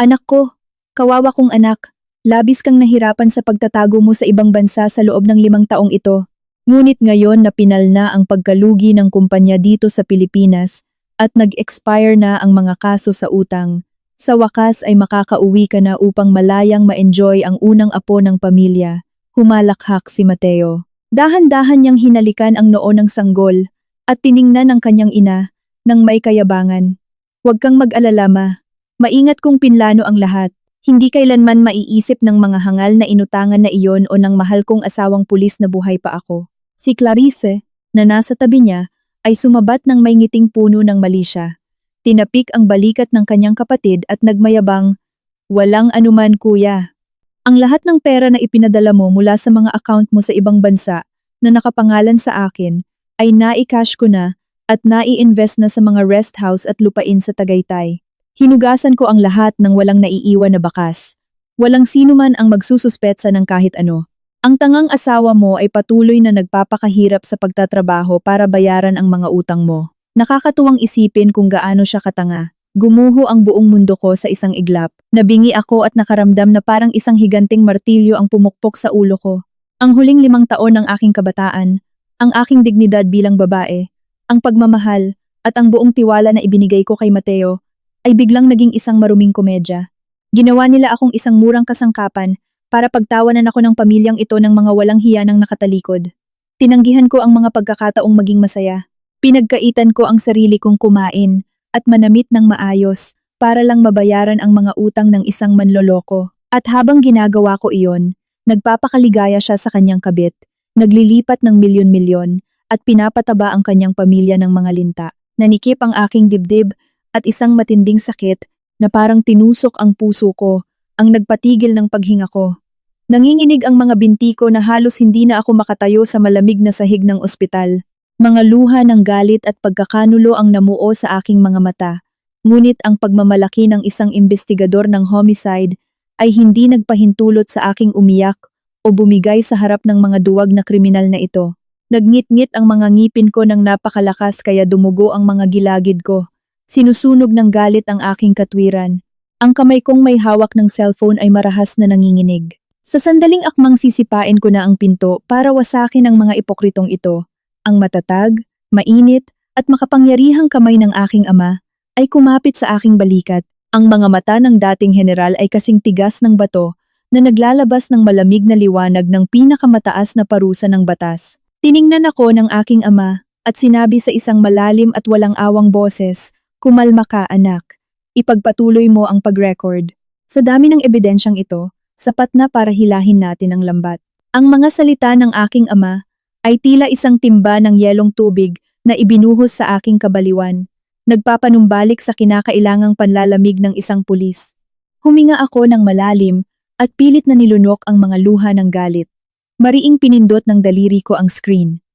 "Anak ko, kawawa kong anak, labis kang nahirapan sa pagtatago mo sa ibang bansa sa loob ng 5 taong ito. Ngunit ngayon na pinal na ang pagkalugi ng kumpanya dito sa Pilipinas at nag-expire na ang mga kaso sa utang. Sa wakas ay makakauwi ka na upang malayang ma-enjoy ang unang apo ng pamilya." Humalakhak si Mateo. Dahan-dahan niyang hinalikan ang noo ng sanggol at tiningnan ang kanyang ina ng may kayabangan. "Huwag kang mag-alala, ma. Maingat kong pinlano ang lahat. Hindi kailanman maiisip ng mga hangal na inutangan na iyon o ng mahal kong asawang pulis na buhay pa ako." Si Clarice, na nasa tabi niya, ay sumabat ng may ngiting puno ng mali siya. Tinapik ang balikat ng kanyang kapatid at nagmayabang, "Walang anuman kuya. Ang lahat ng pera na ipinadala mo mula sa mga account mo sa ibang bansa na nakapangalan sa akin ay nai-cash ko na at nai-invest na sa mga rest house at lupain sa Tagaytay. Hinugasan ko ang lahat ng walang naiiwan na bakas. Walang sino man ang magsususpetsa ng kahit ano. Ang tangang asawa mo ay patuloy na nagpapakahirap sa pagtatrabaho para bayaran ang mga utang mo. Nakakatuwang isipin kung gaano siya katanga. Gumuho ang buong mundo ko sa isang iglap. Nabingi ako at nakaramdam na parang isang higanting martilyo ang pumukpok sa ulo ko. Ang huling 5 taon ng aking kabataan, ang aking dignidad bilang babae, ang pagmamahal, at ang buong tiwala na ibinigay ko kay Mateo, ay biglang naging isang maruming komedya. Ginawa nila akong isang murang kasangkapan para pagtawanan ako ng pamilyang ito ng mga walang hiya ng nakatalikod. Tinanggihan ko ang mga pagkakataong maging masaya. Pinagkaitan ko ang sarili kong kumain at manamit ng maayos para lang mabayaran ang mga utang ng isang manloloko. At habang ginagawa ko iyon, nagpapakaligaya siya sa kanyang kabit, naglilipat ng milyon-milyon at pinapataba ang kanyang pamilya ng mga linta. Nanikip ang aking dibdib at isang matinding sakit na parang tinusok ang puso ko ang nagpatigil ng paghinga ko. Nanginginig ang mga binti ko na halos hindi na ako makatayo sa malamig na sahig ng ospital. Mga luha ng galit at pagkakanulo ang namuo sa aking mga mata. Ngunit ang pagmamalaki ng isang investigador ng homicide ay hindi nagpahintulot sa aking umiyak o bumigay sa harap ng mga duwag na kriminal na ito. Nagngit-ngit ang mga ngipin ko ng napakalakas kaya dumugo ang mga gilagid ko. Sinusunog ng galit ang aking katwiran. Ang kamay kong may hawak ng cellphone ay marahas na nanginginig. Sa sandaling akmang sisipain ko na ang pinto para wasakin ang mga ipokritong ito, ang matatag, mainit, at makapangyarihang kamay ng aking ama ay kumapit sa aking balikat. Ang mga mata ng dating general ay kasing tigas ng bato na naglalabas ng malamig na liwanag ng pinakamataas na parusa ng batas. Tiningnan ako ng aking ama at sinabi sa isang malalim at walang awang boses, "Kumalma ka, anak. Ipagpatuloy mo ang pag-record." Sa dami ng ebidensyang ito, sapat na para hilahin natin ang lambat. Ang mga salita ng aking ama ay tila isang timba ng yelong tubig na ibinuhos sa aking kabaliwan, nagpapanumbalik sa kinakailangang panlalamig ng isang pulis. Huminga ako ng malalim at pilit na nilunok ang mga luha ng galit. Mariing pinindot ng daliri ko ang screen.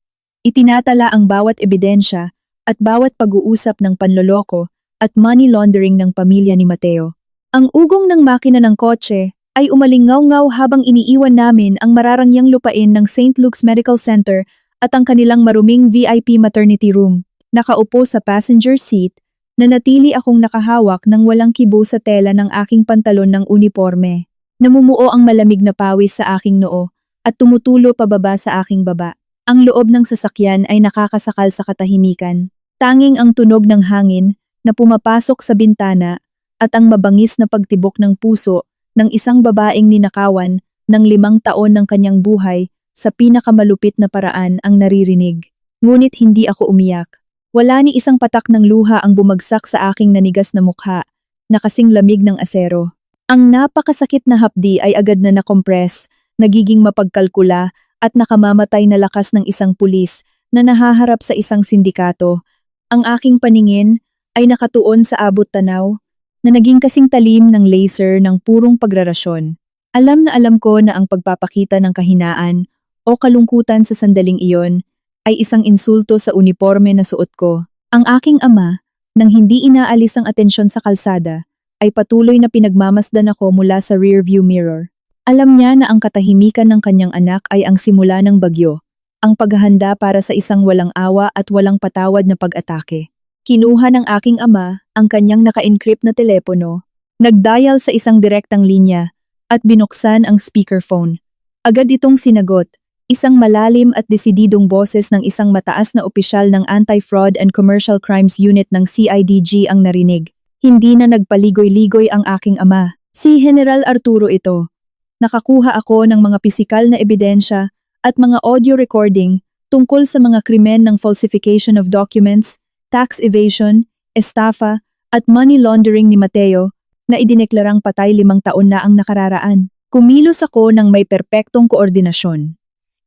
Itinatala ang bawat ebidensya at bawat pag-uusap ng panloloko at money laundering ng pamilya ni Mateo. Ang ugong ng makina ng kotse ay umalingaw-ngaw habang iniiwan namin ang mararangyang lupain ng St. Luke's Medical Center at ang kanilang maruming VIP maternity room. Nakaupo sa passenger seat, nanatili akong nakahawak ng walang kibo sa tela ng aking pantalon ng uniforme. Namumuo ang malamig na pawis sa aking noo at tumutulo pababa sa aking baba. Ang loob ng sasakyan ay nakakasakal sa katahimikan. Tanging ang tunog ng hangin na pumapasok sa bintana at ang mabangis na pagtibok ng puso ng isang babaeng ninakawan ng 5 taon ng kanyang buhay sa pinakamalupit na paraan ang naririnig. Ngunit hindi ako umiyak. Wala ni isang patak ng luha ang bumagsak sa aking nanigas na mukha, na kasing lamig ng asero. Ang napakasakit na hapdi ay agad na nakompress, nagiging mapagkalkula at nakamamatay na lakas ng isang pulis na nahaharap sa isang sindikato. Ang aking paningin ay nakatuon sa abot tanaw, na naging kasing talim ng laser ng purong pagrarasyon. Alam na alam ko na ang pagpapakita ng kahinaan o kalungkutan sa sandaling iyon ay isang insulto sa uniforme na suot ko. Ang aking ama, nang hindi inaalis ang atensyon sa kalsada, ay patuloy na pinagmamasdan ako mula sa rearview mirror. Alam niya na ang katahimikan ng kanyang anak ay ang simula ng bagyo, ang paghahanda para sa isang walang awa at walang patawad na pag-atake. Kinuha ng aking ama ang kanyang naka-encrypt na telepono, nag-dial sa isang direktang linya, at binuksan ang speakerphone. Agad itong sinagot, isang malalim at desididong boses ng isang mataas na opisyal ng Anti-Fraud and Commercial Crimes Unit ng CIDG ang narinig. Hindi na nagpaligoy-ligoy ang aking ama. Si General Arturo ito. Nakakuha ako ng mga pisikal na ebidensya at mga audio recording tungkol sa mga krimen ng falsification of documents, tax evasion, estafa, at money laundering ni Mateo na idineklarang patay 5 taon na ang nakararaan. Kumilos ako ng may perpektong koordinasyon.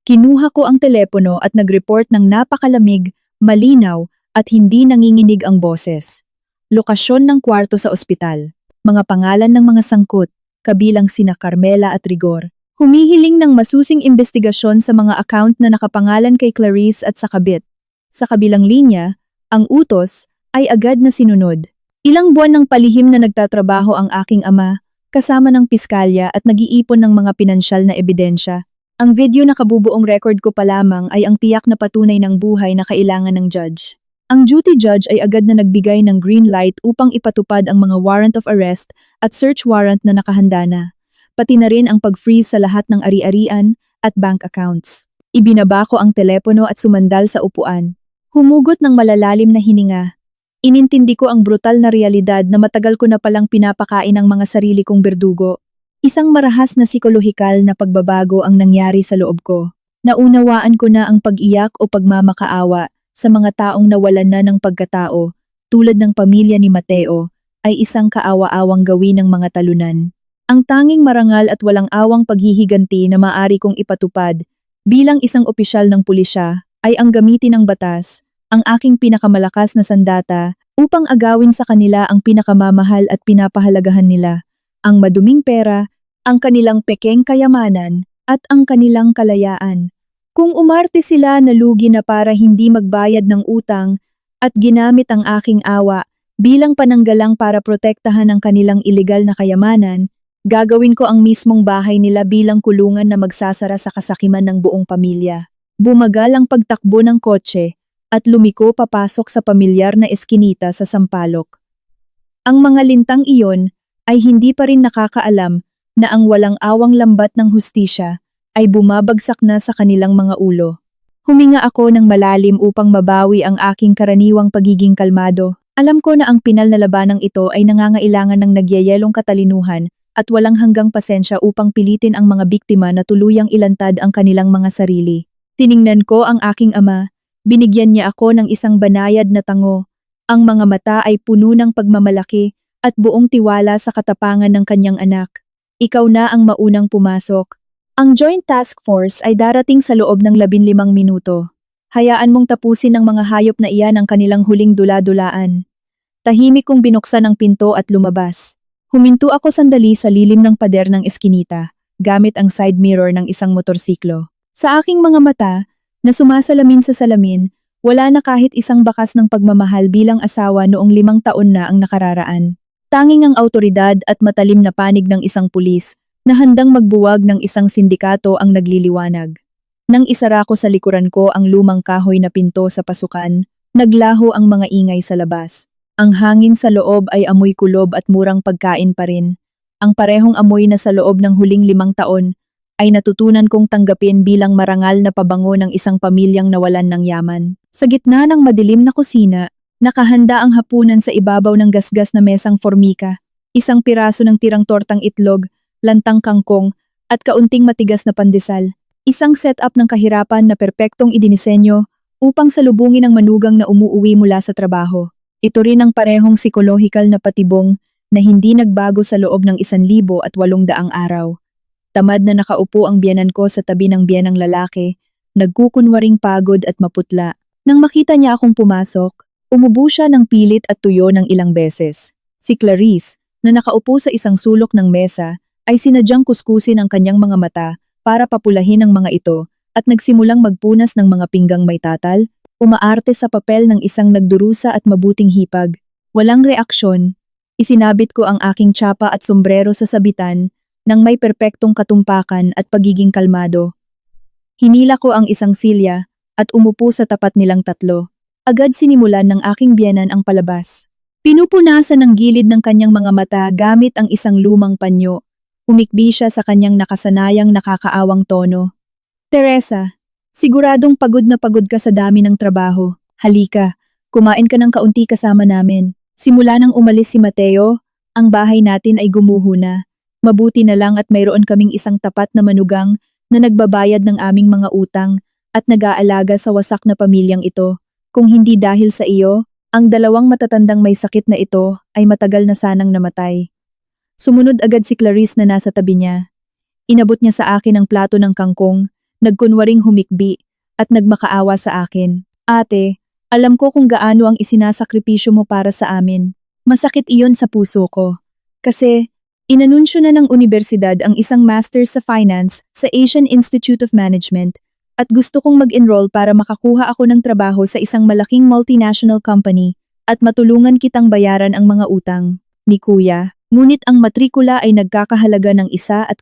Kinuha ko ang telepono at nag-report ng napakalamig, malinaw at hindi nanginginig ang boses. Lokasyon ng kwarto sa ospital, mga pangalan ng mga sangkot, kabilang sina Carmela at Rigor. Humihiling ng masusing investigasyon sa mga account na nakapangalan kay Clarice at sa kabit. Sa kabilang linya, ang utos ay agad na sinunod. Ilang buwan ng palihim na nagtatrabaho ang aking ama, kasama ng piskalya at nag-iipon ng mga pinansyal na ebidensya. Ang video na kabubuong record ko pa lamang ay ang tiyak na patunay ng buhay na kailangan ng judge. Ang duty judge ay agad na nagbigay ng green light upang ipatupad ang mga warrant of arrest at search warrant na nakahanda na, pati na rin ang pag-freeze sa lahat ng ari-arian at bank accounts. Ibinaba ko ang telepono at sumandal sa upuan. Humugot ng malalalim na hininga. Inintindi ko ang brutal na realidad na matagal ko na palang pinapakain ang mga sarili kong berdugo. Isang marahas na psikolohikal na pagbabago ang nangyari sa loob ko. Naunawaan ko na ang pag-iyak o pagmamakaawa sa mga taong nawalan na ng pagkatao, tulad ng pamilya ni Mateo, ay isang kaawa-awang gawin ng mga talunan. Ang tanging marangal at walang awang paghihiganti na maaari kong ipatupad bilang isang opisyal ng pulisya ay ang gamitin ng batas, ang aking pinakamalakas na sandata, upang agawin sa kanila ang pinakamamahal at pinapahalagahan nila, ang maduming pera, ang kanilang pekeng kayamanan, at ang kanilang kalayaan. Kung umarte sila na lugi na para hindi magbayad ng utang at ginamit ang aking awa bilang pananggalang para protektahan ang kanilang ilegal na kayamanan, gagawin ko ang mismong bahay nila bilang kulungan na magsasara sa kasakiman ng buong pamilya. Bumagal ang pagtakbo ng kotse at lumiko papasok sa pamilyar na eskinita sa Sampaloc. Ang mga lintang iyon ay hindi pa rin nakakaalam na ang walang awang lambat ng hustisya ay bumabagsak na sa kanilang mga ulo. Huminga ako ng malalim upang mabawi ang aking karaniwang pagiging kalmado. Alam ko na ang pinal na labanang ito ay nangangailangan ng nagyayelong katalinuhan at walang hanggang pasensya upang pilitin ang mga biktima na tuluyang ilantad ang kanilang mga sarili. Tiningnan ko ang aking ama, binigyan niya ako ng isang banayad na tango. Ang mga mata ay puno ng pagmamalaki at buong tiwala sa katapangan ng kanyang anak. Ikaw na ang maunang pumasok. Ang Joint Task Force ay darating sa loob ng 15 minuto. Hayaan mong tapusin ng mga hayop na iyan ang kanilang huling dula-dulaan. Tahimik kong binuksan ang pinto at lumabas. Huminto ako sandali sa lilim ng pader ng eskinita, gamit ang side mirror ng isang motorsiklo. Sa aking mga mata, na sumasalamin sa salamin, wala na kahit isang bakas ng pagmamahal bilang asawa noong 5 taon na ang nakararaan. Tanging ang awtoridad at matalim na panig ng isang pulis na handang magbuwag ng isang sindikato ang nagliliwanag. Nang isara ko sa likuran ko ang lumang kahoy na pinto sa pasukan, naglaho ang mga ingay sa labas. Ang hangin sa loob ay amoy kulob at murang pagkain pa rin. Ang parehong amoy na sa loob ng huling 5 taon ay natutunan kong tanggapin bilang marangal na pabango ng isang pamilyang nawalan ng yaman. Sa gitna ng madilim na kusina, nakahanda ang hapunan sa ibabaw ng gasgas na mesang formika, isang piraso ng tirang tortang itlog, lantang kangkong, at kaunting matigas na pandesal. Isang setup ng kahirapan na perpektong idinisenyo upang salubungin ang manugang na umuuwi mula sa trabaho. Ito rin ang parehong psikolohikal na patibong na hindi nagbago sa loob ng 1,800 araw. Tamad na nakaupo ang biyanan ko sa tabi ng biyanang lalaki, nagkukunwaring pagod at maputla. Nang makita niya akong pumasok, umubo siya ng pilit at tuyo ng ilang beses. Si Clarice, na nakaupo sa isang sulok ng mesa, ay sinadyang kuskusin ang kanyang mga mata para papulahin ang mga ito at nagsimulang magpunas ng mga pinggang may tatal, umaarte sa papel ng isang nagdurusa at mabuting hipag. Walang reaksyon, isinabit ko ang aking tsapa at sombrero sa sabitan nang may perpektong katumpakan at pagiging kalmado. Hinila ko ang isang silya at umupo sa tapat nilang tatlo. Agad sinimulan ng aking biyenan ang palabas. Pinupunasan ng gilid ng kanyang mga mata gamit ang isang lumang panyo. Umikbi siya sa kanyang nakasanayang nakakaawang tono. Teresa, siguradong pagod na pagod ka sa dami ng trabaho. Halika, kumain ka ng kaunti kasama namin. Simula nang umalis si Mateo, ang bahay natin ay gumuho na. Mabuti na lang at mayroon kaming isang tapat na manugang na nagbabayad ng aming mga utang at nag-aalaga sa wasak na pamilyang ito. Kung hindi dahil sa iyo, ang 2 matatandang may sakit na ito ay matagal na sanang namatay. Sumunod agad si Clarice na nasa tabi niya. Inabot niya sa akin ang plato ng kangkong, nagkunwaring humikbi, at nagmakaawa sa akin. Ate, Alam ko kung gaano ang isinasakripisyo mo para sa amin. Masakit iyon sa puso ko. Kasi, inanunsyo na ng universidad ang isang master's sa finance sa Asian Institute of Management at gusto kong mag-enroll para makakuha ako ng trabaho sa isang malaking multinational company at matulungan kitang bayaran ang mga utang ni Kuya. Ngunit ang matrikula ay nagkakahalaga ng 1,2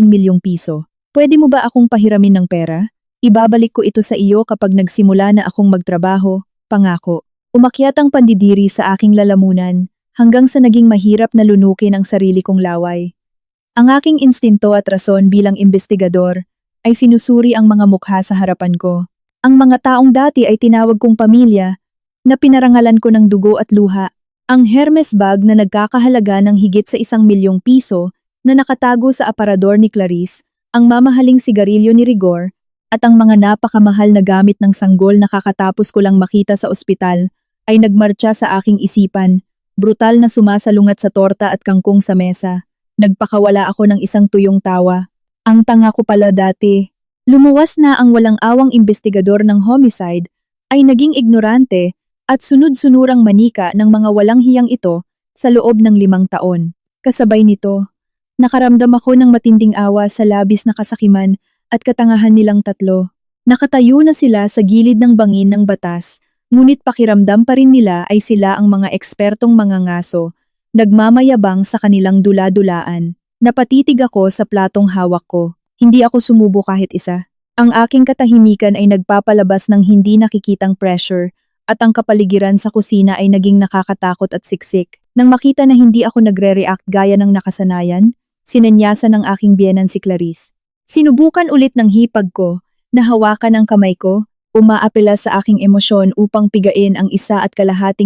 milyong piso. Pwede mo ba akong pahiramin ng pera? Ibabalik ko ito sa iyo kapag nagsimula na akong magtrabaho, pangako. Umakyat ang pandidiri sa aking lalamunan hanggang sa naging mahirap na lunukin ang sarili kong laway. Ang aking instinto at rason bilang investigador ay sinusuri ang mga mukha sa harapan ko. Ang mga taong dati ay tinawag kong pamilya na pinarangalan ko ng dugo at luha. Ang Hermes bag na nagkakahalaga ng higit sa 1 milyong piso na nakatago sa aparador ni Clarice, ang mamahaling sigarilyo ni Rigor, at ang mga napakamahal na gamit ng sanggol na kakatapos ko lang makita sa ospital ay nagmartsa sa aking isipan, brutal na sumasalungat sa torta at kangkong sa mesa. Nagpakawala ako ng isang tuyong tawa. Ang tanga ko pala dati. Lumuwas na ang walang awang investigador ng homicide ay naging ignorante at sunod-sunurang manika ng mga walang hiyang ito sa loob ng 5 taon. Kasabay nito, nakaramdam ako ng matinding awa sa labis na kasakiman at katangahan nilang tatlo. Nakatayo na sila sa gilid ng bangin ng batas, ngunit pakiramdam pa rin nila ay sila ang mga ekspertong mangangaso, nagmamayabang sa kanilang dula-dulaan. Napatitig ako sa platong hawak ko. Hindi ako sumubo kahit isa. Ang aking katahimikan ay nagpapalabas ng hindi nakikitang pressure at ang kapaligiran sa kusina ay naging nakakatakot at siksik. Nang makita na hindi ako nagre-react gaya ng nakasanayan, sinanyasan ng aking biyenan si Clarice. Sinubukan ulit ng hipag ko na hawakan ang kamay ko, umaapela sa aking emosyon upang pigain ang 1,2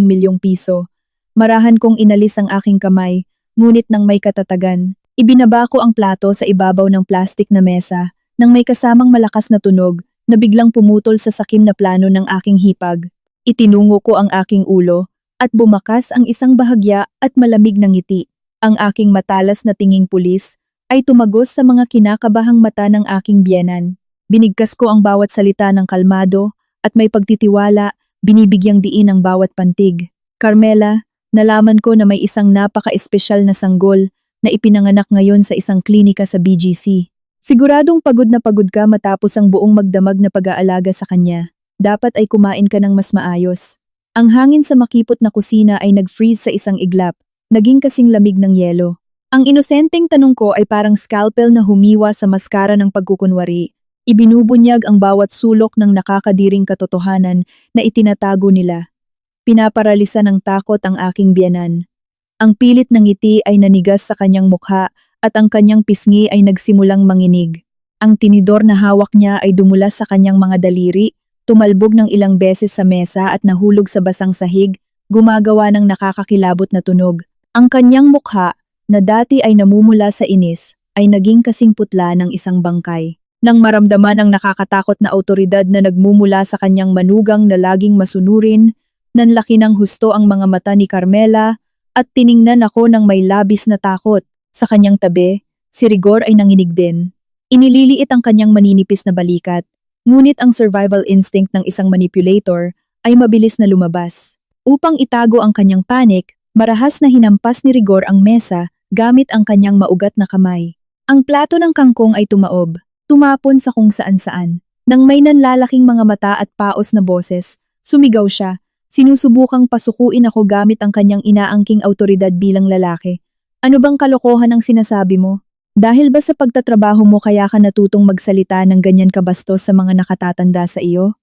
milyong piso. Marahan kong inalis ang aking kamay, ngunit nang may katatagan, ibinaba ko ang plato sa ibabaw ng plastik na mesa, nang may kasamang malakas na tunog na biglang pumutol sa sakim na plano ng aking hipag. Itinungo ko ang aking ulo at bumakas ang isang bahagya at malamig na ngiti. Ang aking matalas na tinging pulis ay tumagos sa mga kinakabahang mata ng aking biyenan. Binigkas ko ang bawat salita ng kalmado at may pagtitiwala, binibigyang diin ang bawat pantig. Carmela, nalaman ko na may isang napaka-espesyal na sanggol na ipinanganak ngayon sa isang klinika sa BGC. Siguradong pagod na pagod ka matapos ang buong magdamag na pag-aalaga sa kanya. Dapat ay kumain ka ng mas maayos. Ang hangin sa makipot na kusina ay nag-freeze sa isang iglap, naging kasing lamig ng yelo. Ang inosenteng tanong ko ay parang scalpel na humiwa sa maskara ng pagkukunwari. Ibinubunyag ang bawat sulok ng nakakadiring katotohanan na itinatago nila. Pinaparalisa ng takot ang aking biyenan. Ang pilit ng ngiti ay nanigas sa kanyang mukha at ang kanyang pisngi ay nagsimulang manginig. Ang tinidor na hawak niya ay dumulas sa kanyang mga daliri, tumalbog ng ilang beses sa mesa at nahulog sa basang sahig, gumagawa ng nakakakilabot na tunog. Ang kanyang mukha, na dati ay namumula sa inis, ay naging kasing putla ng isang bangkay. Nang maramdaman ang nakakatakot na awtoridad na nagmumula sa kanyang manugang na laging masunurin, nanlaki ng husto ang mga mata ni Carmela at tiningnan ako ng may labis na takot. Sa kanyang tabi, si Rigor ay nanginig din. Inililiit ang kanyang maninipis na balikat, ngunit ang survival instinct ng isang manipulator ay mabilis na lumabas. Upang itago ang kanyang panic, marahas na hinampas ni Rigor ang mesa gamit ang kanyang maugat na kamay. Ang plato ng kangkong ay tumaob, tumapon sa kung saan-saan. Nang may nanlalaking mga mata at paos na boses, sumigaw siya. Sinusubukang pasukuin ako gamit ang kanyang inaangking awtoridad bilang lalaki. Ano bang kalokohan ang sinasabi mo? Dahil ba sa pagtatrabaho mo kaya ka natutong magsalita ng ganyan kabastos sa mga nakatatanda sa iyo?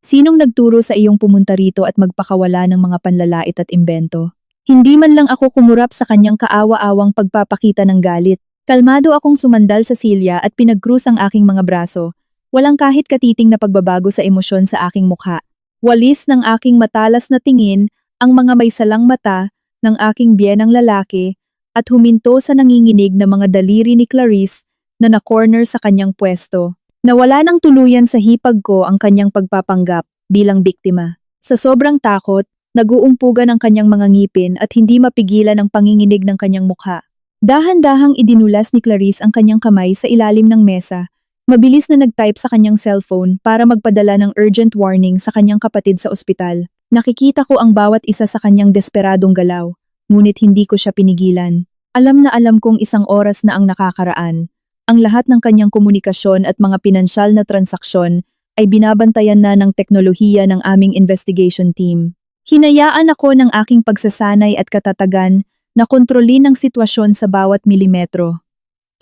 Sinong nagturo sa iyong pumunta rito at magpakawala ng mga panlalait at imbento? Hindi man lang ako kumurap sa kanyang kaawa-awang pagpapakita ng galit. Kalmado akong sumandal sa silya at pinagkrus ang aking mga braso. Walang kahit katiting na pagbabago sa emosyon sa aking mukha. Walis ng aking matalas na tingin ang mga may salang mata ng aking biyenang lalaki at huminto sa nanginginig na mga daliri ni Clarice na na-corner sa kanyang pwesto. Nawala ng tuluyan sa hipag ko ang kanyang pagpapanggap bilang biktima. Sa sobrang takot, naguumpugan ang kanyang mga ngipin at hindi mapigilan ang panginginig ng kanyang mukha. Dahan-dahang idinulas ni Clarice ang kanyang kamay sa ilalim ng mesa, Mabilis na nag-type sa kanyang cellphone para magpadala ng urgent warning sa kanyang kapatid sa ospital. Nakikita ko ang bawat isa sa kanyang desperadong galaw, ngunit hindi ko siya pinigilan. Alam na alam kong isang oras na ang nakakaraan. Ang lahat ng kanyang komunikasyon at mga pinansyal na transaksyon ay binabantayan na ng teknolohiya ng aming investigation team. Hinayaan ako ng aking pagsasanay at katatagan na kontrolin ang sitwasyon sa bawat milimetro.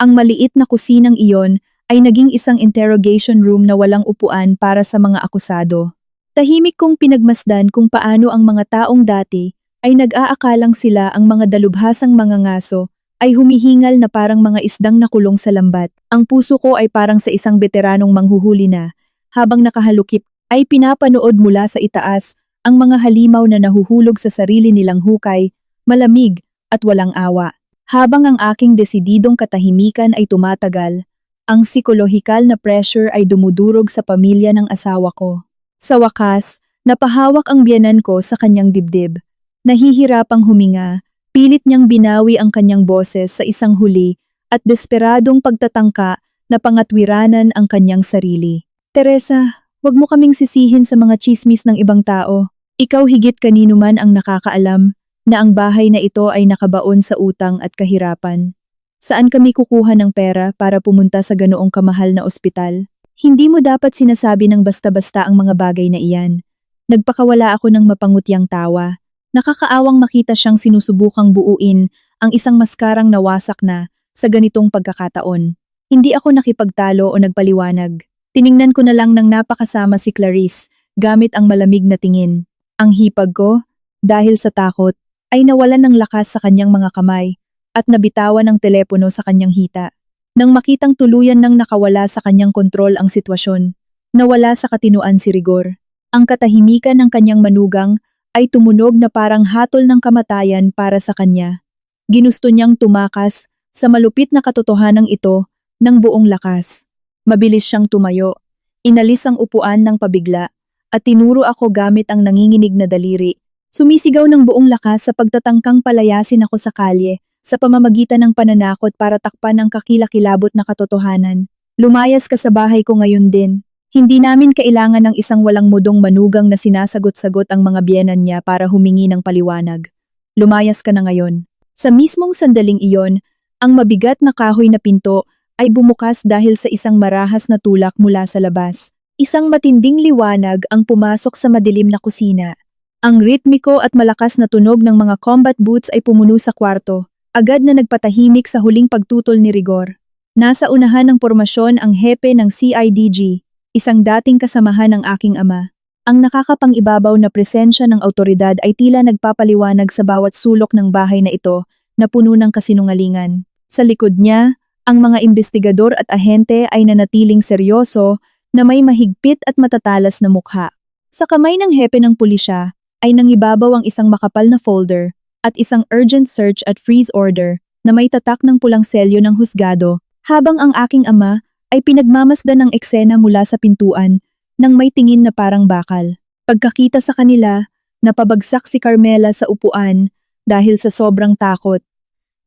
Ang maliit na kusinang iyon ay naging isang interrogation room na walang upuan para sa mga akusado. Tahimik kong pinagmasdan kung paano ang mga taong dati ay nag-aakalang sila ang mga dalubhasang mga ngaso ay humihingal na parang mga isdang nakulong sa lambat. Ang puso ko ay parang sa isang veteranong manghuhuli na, habang nakahalukip ay pinapanood mula sa itaas ang mga halimaw na nahuhulog sa sarili nilang hukay, malamig at walang awa. Habang ang aking desididong katahimikan ay tumatagal, ang psikolohikal na pressure ay dumudurog sa pamilya ng asawa ko. Sa wakas, napahawak ang biyenan ko sa kanyang dibdib. Nahihirapang huminga, pilit niyang binawi ang kanyang boses sa isang huli at desperadong pagtatangka na pangatwiranan ang kanyang sarili. Teresa, wag mo kaming sisihin sa mga chismis ng ibang tao. Ikaw higit kanino man ang nakakaalam na ang bahay na ito ay nakabaon sa utang at kahirapan. Saan kami kukuha ng pera para pumunta sa ganoong kamahal na ospital? Hindi mo dapat sinasabi ng basta-basta ang mga bagay na iyan. Nagpakawala ako ng mapangutyang tawa. Nakakaawang makita siyang sinusubukang buuin ang isang maskarang nawasak na sa ganitong pagkakataon. Hindi ako nakipagtalo o nagpaliwanag. Tiningnan ko na lang ng napakasama si Clarice gamit ang malamig na tingin. Ang hipag ko, dahil sa takot, ay nawalan ng lakas sa kanyang mga kamay at nabitawan ng telepono sa kanyang hita. Nang makitang tuluyan nang nakawala sa kanyang kontrol ang sitwasyon, nawala sa katinuan si Rigor. Ang katahimikan ng kanyang manugang ay tumunog na parang hatol ng kamatayan para sa kanya. Ginusto niyang tumakas sa malupit na katotohanang ito ng buong lakas. Mabilis siyang tumayo, inalis ang upuan ng pabigla, at tinuro ako gamit ang nanginginig na daliri. Sumisigaw ng buong lakas sa pagtatangkang palayasin ako sa kalye, sa pamamagitan ng pananakot para takpan ang kakilakilabot na katotohanan. Lumayas ka sa bahay ko ngayon din. Hindi namin kailangan ng isang walang mudong manugang na sinasagot-sagot ang mga biyenan niya para humingi ng paliwanag. Lumayas ka na ngayon. Sa mismong sandaling iyon, ang mabigat na kahoy na pinto ay bumukas dahil sa isang marahas na tulak mula sa labas. Isang matinding liwanag ang pumasok sa madilim na kusina. Ang ritmiko at malakas na tunog ng mga combat boots ay pumuno sa kwarto. Agad na nagpatahimik sa huling pagtutol ni Rigor. Nasa unahan ng pormasyon ang hepe ng CIDG, isang dating kasamahan ng aking ama. Ang nakakapang-ibabaw na presensya ng awtoridad ay tila nagpapaliwanag sa bawat sulok ng bahay na ito na puno ng kasinungalingan. Sa likod niya, ang mga investigador at ahente ay nanatiling seryoso na may mahigpit at matatalas na mukha. Sa kamay ng hepe ng pulisya ay nangibabaw ang isang makapal na folder at isang urgent search at freeze order na may tatak ng pulang selyo ng husgado, habang ang aking ama ay pinagmamasdan ng eksena mula sa pintuan nang may tingin na parang bakal. Pagkakita sa kanila, napabagsak si Carmela sa upuan dahil sa sobrang takot.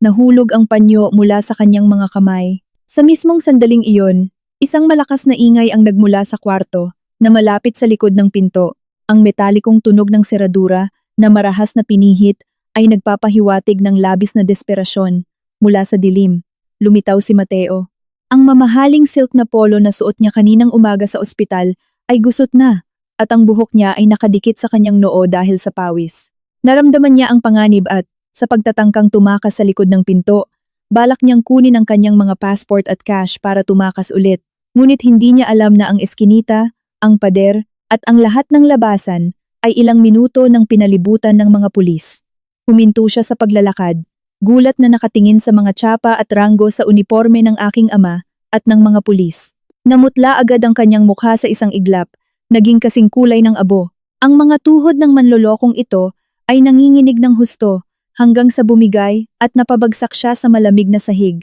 Nahulog ang panyo mula sa kanyang mga kamay. Sa mismong sandaling iyon, isang malakas na ingay ang nagmula sa kwarto na malapit sa likod ng pinto. Ang metalikong tunog ng seradura na marahas na pinihit ay nagpapahiwatig ng labis na desperasyon. Mula sa dilim, lumitaw si Mateo. Ang mamahaling silk na polo na suot niya kaninang umaga sa ospital ay gusot na, at ang buhok niya ay nakadikit sa kanyang noo dahil sa pawis. Naramdaman niya ang panganib at, sa pagtatangkang tumakas sa likod ng pinto, balak niyang kunin ang kanyang mga passport at cash para tumakas ulit. Ngunit hindi niya alam na ang eskinita, ang pader, at ang lahat ng labasan ay ilang minuto nang pinalibutan ng mga pulis. Huminto siya sa paglalakad, gulat na nakatingin sa mga tsapa at ranggo sa uniforme ng aking ama at ng mga pulis. Namutla agad ang kanyang mukha sa isang iglap, naging kasing kulay ng abo. Ang mga tuhod ng manlolokong ito ay nanginginig ng husto hanggang sa bumigay at napabagsak siya sa malamig na sahig.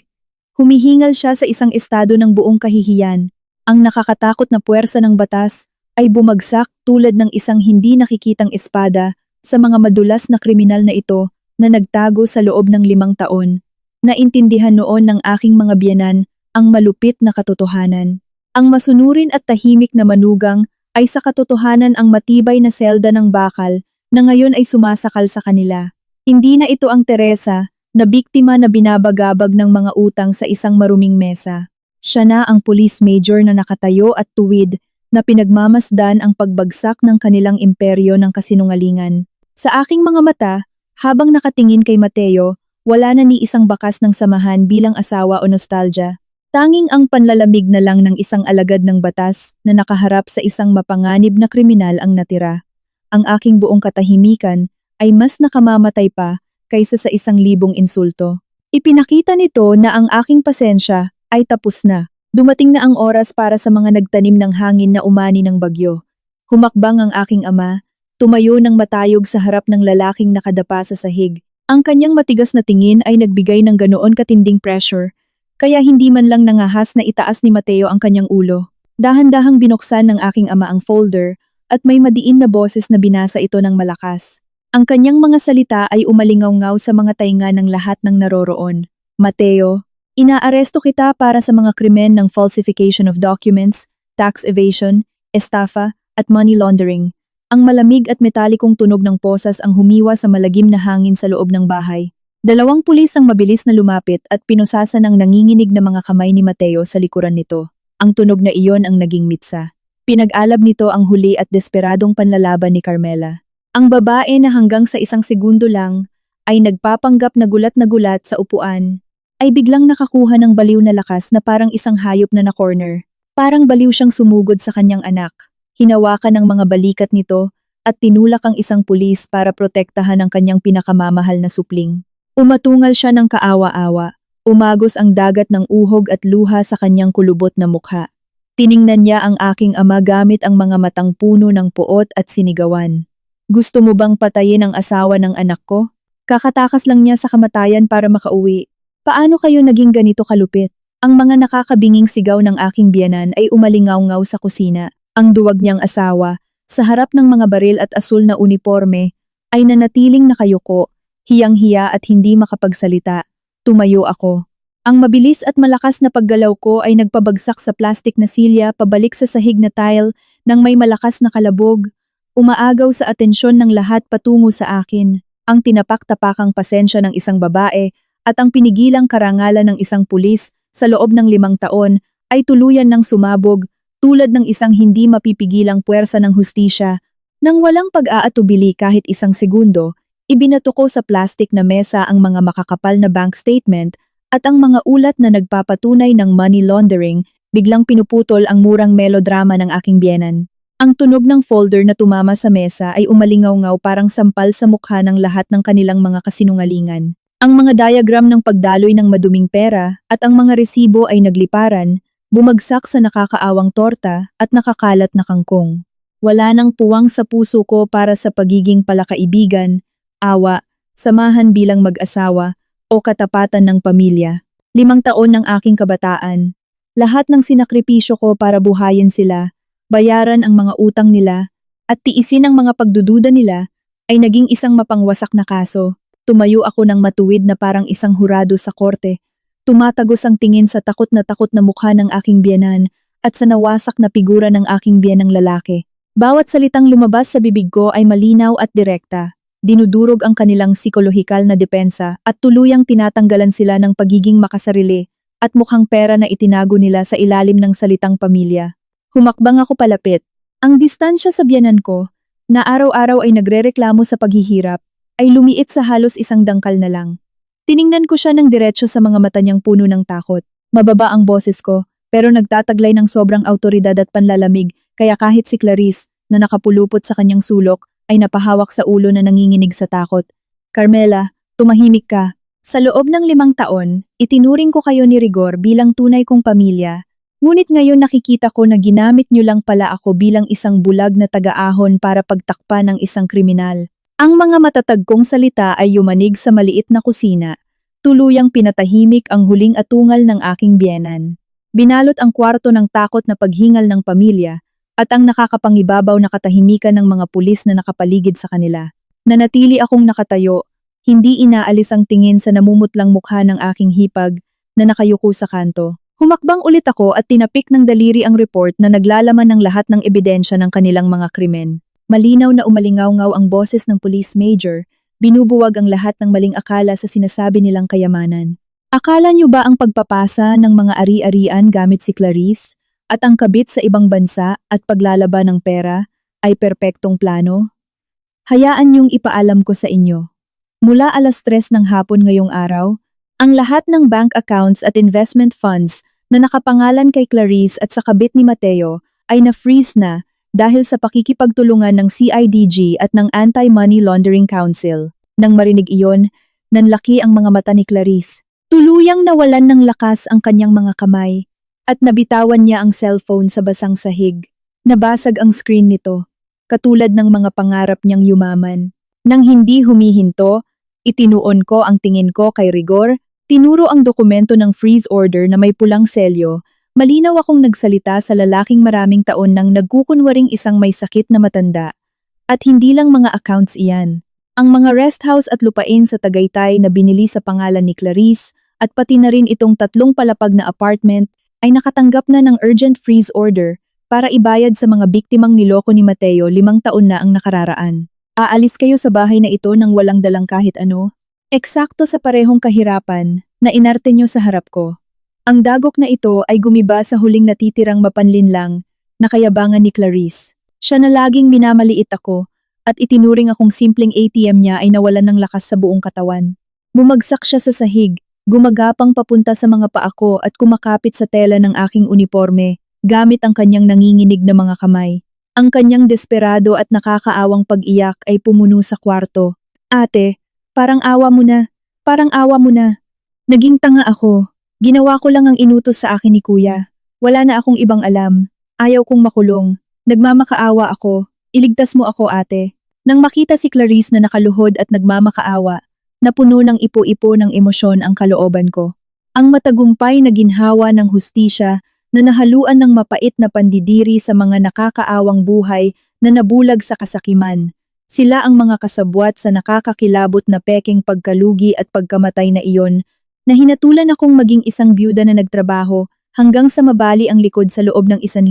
Humihingal siya sa isang estado ng buong kahihiyan. Ang nakakatakot na puwersa ng batas ay bumagsak tulad ng isang hindi nakikitang espada sa mga madulas na kriminal na ito na nagtago sa loob ng 5 taon. Naintindihan noon ng aking mga biyenan ang malupit na katotohanan. Ang masunurin at tahimik na manugang ay sa katotohanan ang matibay na selda ng bakal na ngayon ay sumasakal sa kanila. Hindi na ito ang Teresa na biktima na binabagabag ng mga utang sa isang maruming mesa. Siya na ang police major na nakatayo at tuwid na pinagmamasdan ang pagbagsak ng kanilang imperyo ng kasinungalingan. Sa aking mga mata, habang nakatingin kay Mateo, wala na ni isang bakas ng samahan bilang asawa o nostalgia. Tanging ang panlalamig na lang ng isang alagad ng batas na nakaharap sa isang mapanganib na kriminal ang natira. Ang aking buong katahimikan ay mas nakamamatay pa kaysa sa 1,000 insulto. Ipinakita nito na ang aking pasensya ay tapos na. Dumating na ang oras para sa mga nagtanim ng hangin na umani ng bagyo. Humakbang ang aking ama, tumayo ng matayog sa harap ng lalaking nakadapa sa sahig. Ang kanyang matigas na tingin ay nagbigay ng ganoon katinding pressure, kaya hindi man lang nangahas na itaas ni Mateo ang kanyang ulo. Dahan-dahang binuksan ng aking ama ang folder at may madiin na boses na binasa ito ng malakas. Ang kanyang mga salita ay umalingaw-ngaw sa mga tainga ng lahat ng naroroon. Mateo, inaaresto kita para sa mga krimen ng falsification of documents, tax evasion, estafa, at money laundering. Ang malamig at metalikong tunog ng posas ang humiwa sa malagim na hangin sa loob ng bahay. 2 pulis ang mabilis na lumapit at pinusasan ang nanginginig na mga kamay ni Mateo sa likuran nito. Ang tunog na iyon ang naging mitsa. Pinag-alab nito ang huli at desperadong panlalaban ni Carmela. Ang babae na hanggang sa 1 segundo lang ay nagpapanggap na gulat sa upuan, ay biglang nakakuha ng baliw na lakas na parang isang hayop na na-corner. Parang baliw siyang sumugod sa kanyang anak. Hinawakan ng mga balikat nito at tinulak ang isang pulis para protektahan ang kanyang pinakamamahal na supling. Umatungal siya ng kaawa-awa. Umagos ang dagat ng uhog at luha sa kanyang kulubot na mukha. Tiningnan niya ang aking ama gamit ang mga matang puno ng puot at sinigawan. Gusto mo bang patayin ang asawa ng anak ko? Kakatakas lang niya sa kamatayan para makauwi. Paano kayo naging ganito kalupit? Ang mga nakakabinging sigaw ng aking biyanan ay umalingaw-ngaw sa kusina. Ang duwag niyang asawa, sa harap ng mga baril at asul na uniforme, ay nanatiling nakayuko, hiyang-hiya at hindi makapagsalita. Tumayo ako. Ang mabilis at malakas na paggalaw ko ay nagpabagsak sa plastik na silya pabalik sa sahig na tile nang may malakas na kalabog. Umaagaw sa atensyon ng lahat patungo sa akin. Ang tinapak-tapakang pasensya ng isang babae at ang pinigilang karangalan ng isang pulis sa loob ng 5 taon ay tuluyan ng sumabog tulad ng isang hindi mapipigilang puwersa ng hustisya. Nang walang pag-aatubili kahit 1 segundo, ibinato ko sa plastik na mesa ang mga makakapal na bank statement at ang mga ulat na nagpapatunay ng money laundering. Biglang pinuputol ang murang melodrama ng aking biyenan. Ang tunog ng folder na tumama sa mesa ay umalingaw-ngaw parang sampal sa mukha ng lahat ng kanilang mga kasinungalingan. Ang mga diagram ng pagdaloy ng maduming pera at ang mga resibo ay nagliparan, bumagsak sa nakakaawang torta at nakakalat na kangkong. Wala nang puwang sa puso ko para sa pagiging palakaibigan, awa, samahan bilang mag-asawa, o katapatan ng pamilya. 5 taon ng aking kabataan. Lahat ng sinakripisyo ko para buhayin sila, bayaran ang mga utang nila, at tiisin ang mga pagdududa nila, ay naging isang mapangwasak na kaso. Tumayo ako ng matuwid na parang isang hurado sa korte. Tumatagos ang tingin sa takot na mukha ng aking biyenan at sa nawasak na figura ng aking biyenang lalaki. Bawat salitang lumabas sa bibig ko ay malinaw at direkta. Dinudurog ang kanilang psikolohikal na depensa at tuluyang tinatanggalan sila ng pagiging makasarili at mukhang pera na itinago nila sa ilalim ng salitang pamilya. Humakbang ako palapit. Ang distansya sa biyenan ko, na araw-araw ay nagrereklamo sa paghihirap, ay lumiit sa halos 1 dangkal na lang. Tiningnan ko siya ng diretsyo sa mga mata niyang puno ng takot. Mababa ang boses ko, pero nagtataglay ng sobrang autoridad at panlalamig, kaya kahit si Clarice, na nakapulupot sa kanyang sulok, ay napahawak sa ulo na nanginginig sa takot. Carmela, tumahimik ka. Sa loob ng 5 taon, itinuring ko kayo ni Rigor bilang tunay kong pamilya. Ngunit ngayon nakikita ko na ginamit niyo lang pala ako bilang isang bulag na taga-ahon para pagtakpan ng isang kriminal. Ang mga matatag kong salita ay yumanig sa maliit na kusina. Tuluyang pinatahimik ang huling atungal ng aking biyenan. Binalot ang kwarto ng takot na paghingal ng pamilya at ang nakakapangibabaw na katahimikan ng mga pulis na nakapaligid sa kanila. Nanatili akong nakatayo, hindi inaalis ang tingin sa namumutlang mukha ng aking hipag na nakayuko sa kanto. Humakbang ulit ako at tinapik ng daliri ang report na naglalaman ng lahat ng ebidensya ng kanilang mga krimen. Malinaw na umalingaw-ngaw ang boses ng police major, binubuwag ang lahat ng maling akala sa sinasabi nilang kayamanan. Akala niyo ba ang pagpapasa ng mga ari-arian gamit si Clarice at ang kabit sa ibang bansa at paglalaba ng pera ay perpektong plano? Hayaan niyong ipaalam ko sa inyo. Mula 3:00 ng hapon ngayong araw, ang lahat ng bank accounts at investment funds na nakapangalan kay Clarice at sa kabit ni Mateo ay na-freeze na dahil sa pakikipagtulungan ng CIDG at ng Anti-Money Laundering Council. Nang marinig iyon, nanlaki ang mga mata ni Clarice. Tuluyang nawalan ng lakas ang kanyang mga kamay at nabitawan niya ang cellphone sa basang sahig. Nabasag ang screen nito, katulad ng mga pangarap niyang yumaman. Nang hindi humihinto, itinuon ko ang tingin ko kay Rigor. Tinuro ang dokumento ng freeze order na may pulang selyo. Malinaw akong nagsalita sa lalaking maraming taon nang nagkukunwaring isang may sakit na matanda. At hindi lang mga accounts iyan. Ang mga rest house at lupain sa Tagaytay na binili sa pangalan ni Clarice at pati na rin itong 3 palapag na apartment ay nakatanggap na ng urgent freeze order para ibayad sa mga biktimang niloko ni Mateo 5 taon na ang nakararaan. Aalis kayo sa bahay na ito nang walang dalang kahit ano? Eksakto sa parehong kahirapan na inarte nyo sa harap ko. Ang dagok na ito ay gumiba sa huling natitirang mapanlinlang na kayabangan ni Clarice. Siya na laging minamaliit ako at itinuring akong simpleng ATM niya ay nawalan ng lakas sa buong katawan. Bumagsak siya sa sahig, gumagapang papunta sa mga paa ko at kumakapit sa tela ng aking uniforme gamit ang kanyang nanginginig na mga kamay. Ang kanyang desperado at nakakaawang pag-iyak ay pumuno sa kwarto. Ate, parang awa mo na. Parang awa mo na. Naging tanga ako. Ginawa ko lang ang inutos sa akin ni Kuya. Wala na akong ibang alam. Ayaw kong makulong. Nagmamakaawa ako. Iligtas mo ako, ate. Nang makita si Clarice na nakaluhod at nagmamakaawa, napuno ng ipo-ipo ng emosyon ang kalooban ko. Ang matagumpay na ginhawa ng hustisya na nahaluan ng mapait na pandidiri sa mga nakakaawang buhay na nabulag sa kasakiman. Sila ang mga kasabwat sa nakakakilabot na peking pagkalugi at pagkamatay na iyon, na hinatulan akong maging isang byuda na nagtrabaho hanggang sa mabali ang likod sa loob ng 1,000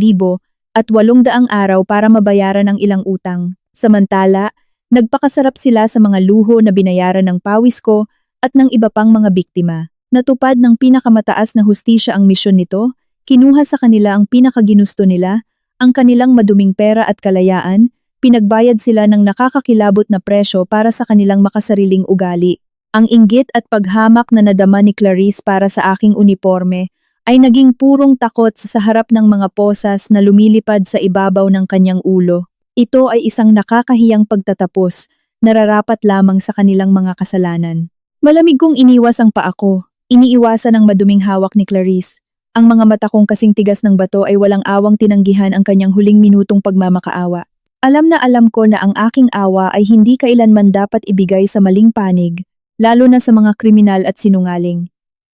at 800 araw para mabayaran ang ilang utang. Samantala, nagpakasarap sila sa mga luho na binayaran ng pawis ko at ng iba pang mga biktima. Natupad ng pinakamataas na hustisya ang misyon nito, kinuha sa kanila ang pinakaginusto nila, ang kanilang maduming pera at kalayaan, pinagbayad sila ng nakakakilabot na presyo para sa kanilang makasariling ugali. Ang inggit at paghamak na nadama ni Clarice para sa aking uniforme ay naging purong takot sa harap ng mga posas na lumilipad sa ibabaw ng kanyang ulo. Ito ay isang nakakahiyang pagtatapos, nararapat lamang sa kanilang mga kasalanan. Malamig kong iniwas ang paa ko, iniiwasan ang maduming hawak ni Clarice. Ang mga mata kong kasing tigas ng bato ay walang awang tinanggihan ang kanyang huling minutong pagmamakaawa. Alam na alam ko na ang aking awa ay hindi kailanman dapat ibigay sa maling panig, lalo na sa mga kriminal at sinungaling.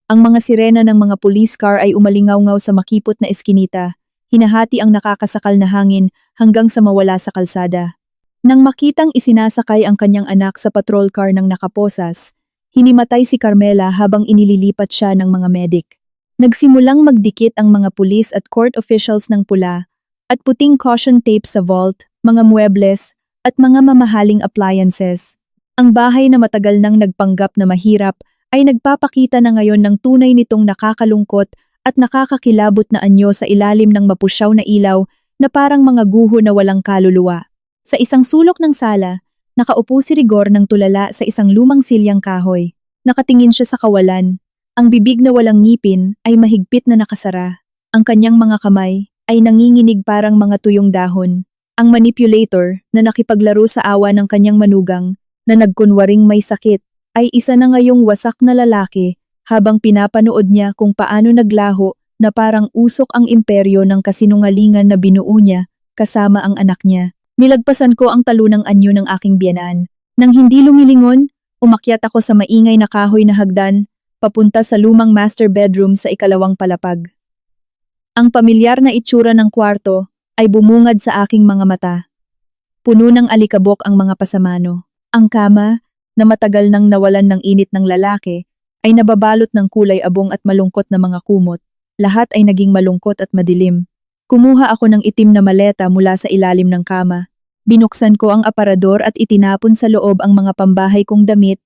Ang mga sirena ng mga police car ay umalingaw-ngaw sa makipot na eskinita, hinahati ang nakakasakal na hangin hanggang sa mawala sa kalsada. Nang makitang isinasakay ang kanyang anak sa patrol car ng nakaposas, hinimatay si Carmela habang inililipat siya ng mga medic. Nagsimulang magdikit ang mga pulis at court officials ng pula at puting caution tape sa vault, mga muebles, at mga mamahaling appliances. Ang bahay na matagal nang nagpanggap na mahirap ay nagpapakita na ngayon ng tunay nitong nakakalungkot at nakakakilabot na anyo sa ilalim ng mapusyaw na ilaw na parang mga guho na walang kaluluwa. Sa isang sulok ng sala, nakaupo si Rigor ng tulala sa isang lumang silyang kahoy. Nakatingin siya sa kawalan. Ang bibig na walang ngipin ay mahigpit na nakasara. Ang kanyang mga kamay ay nanginginig parang mga tuyong dahon. Ang manipulator na nakipaglaro sa awa ng kanyang manugang na nagkunwaring may sakit ay isa na ngayong wasak na lalaki habang pinapanood niya kung paano naglaho na parang usok ang imperyo ng kasinungalingan na binuo niya kasama ang anak niya. Nilagpasan ko ang talunang anyo ng aking biyenan. Nang hindi lumilingon, umakyat ako sa maingay na kahoy na hagdan papunta sa lumang master bedroom sa 2nd palapag. Ang pamilyar na itsura ng kwarto ay bumungad sa aking mga mata. Puno ng alikabok ang mga pasamano. Ang kama, na matagal nang nawalan ng init ng lalaki, ay nababalot ng kulay abong at malungkot na mga kumot. Lahat ay naging malungkot at madilim. Kumuha ako ng itim na maleta mula sa ilalim ng kama. Binuksan ko ang aparador at itinapon sa loob ang mga pambahay kong damit,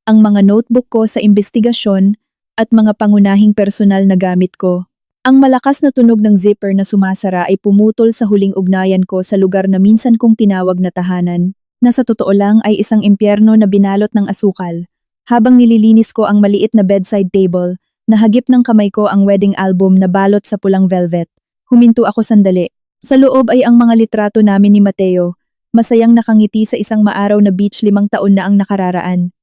ang mga notebook ko sa imbestigasyon, at mga pangunahing personal na gamit ko. Ang malakas na tunog ng zipper na sumasara ay pumutol sa huling ugnayan ko sa lugar na minsan kong tinawag na tahanan, na sa totoo lang ay isang impyerno na binalot ng asukal. Habang nililinis ko ang maliit na bedside table, nahagip ng kamay ko ang wedding album na balot sa pulang velvet. Huminto ako sandali. Sa loob ay ang mga litrato namin ni Mateo, masayang nakangiti sa isang maaraw na beach 5 taon na ang nakararaan.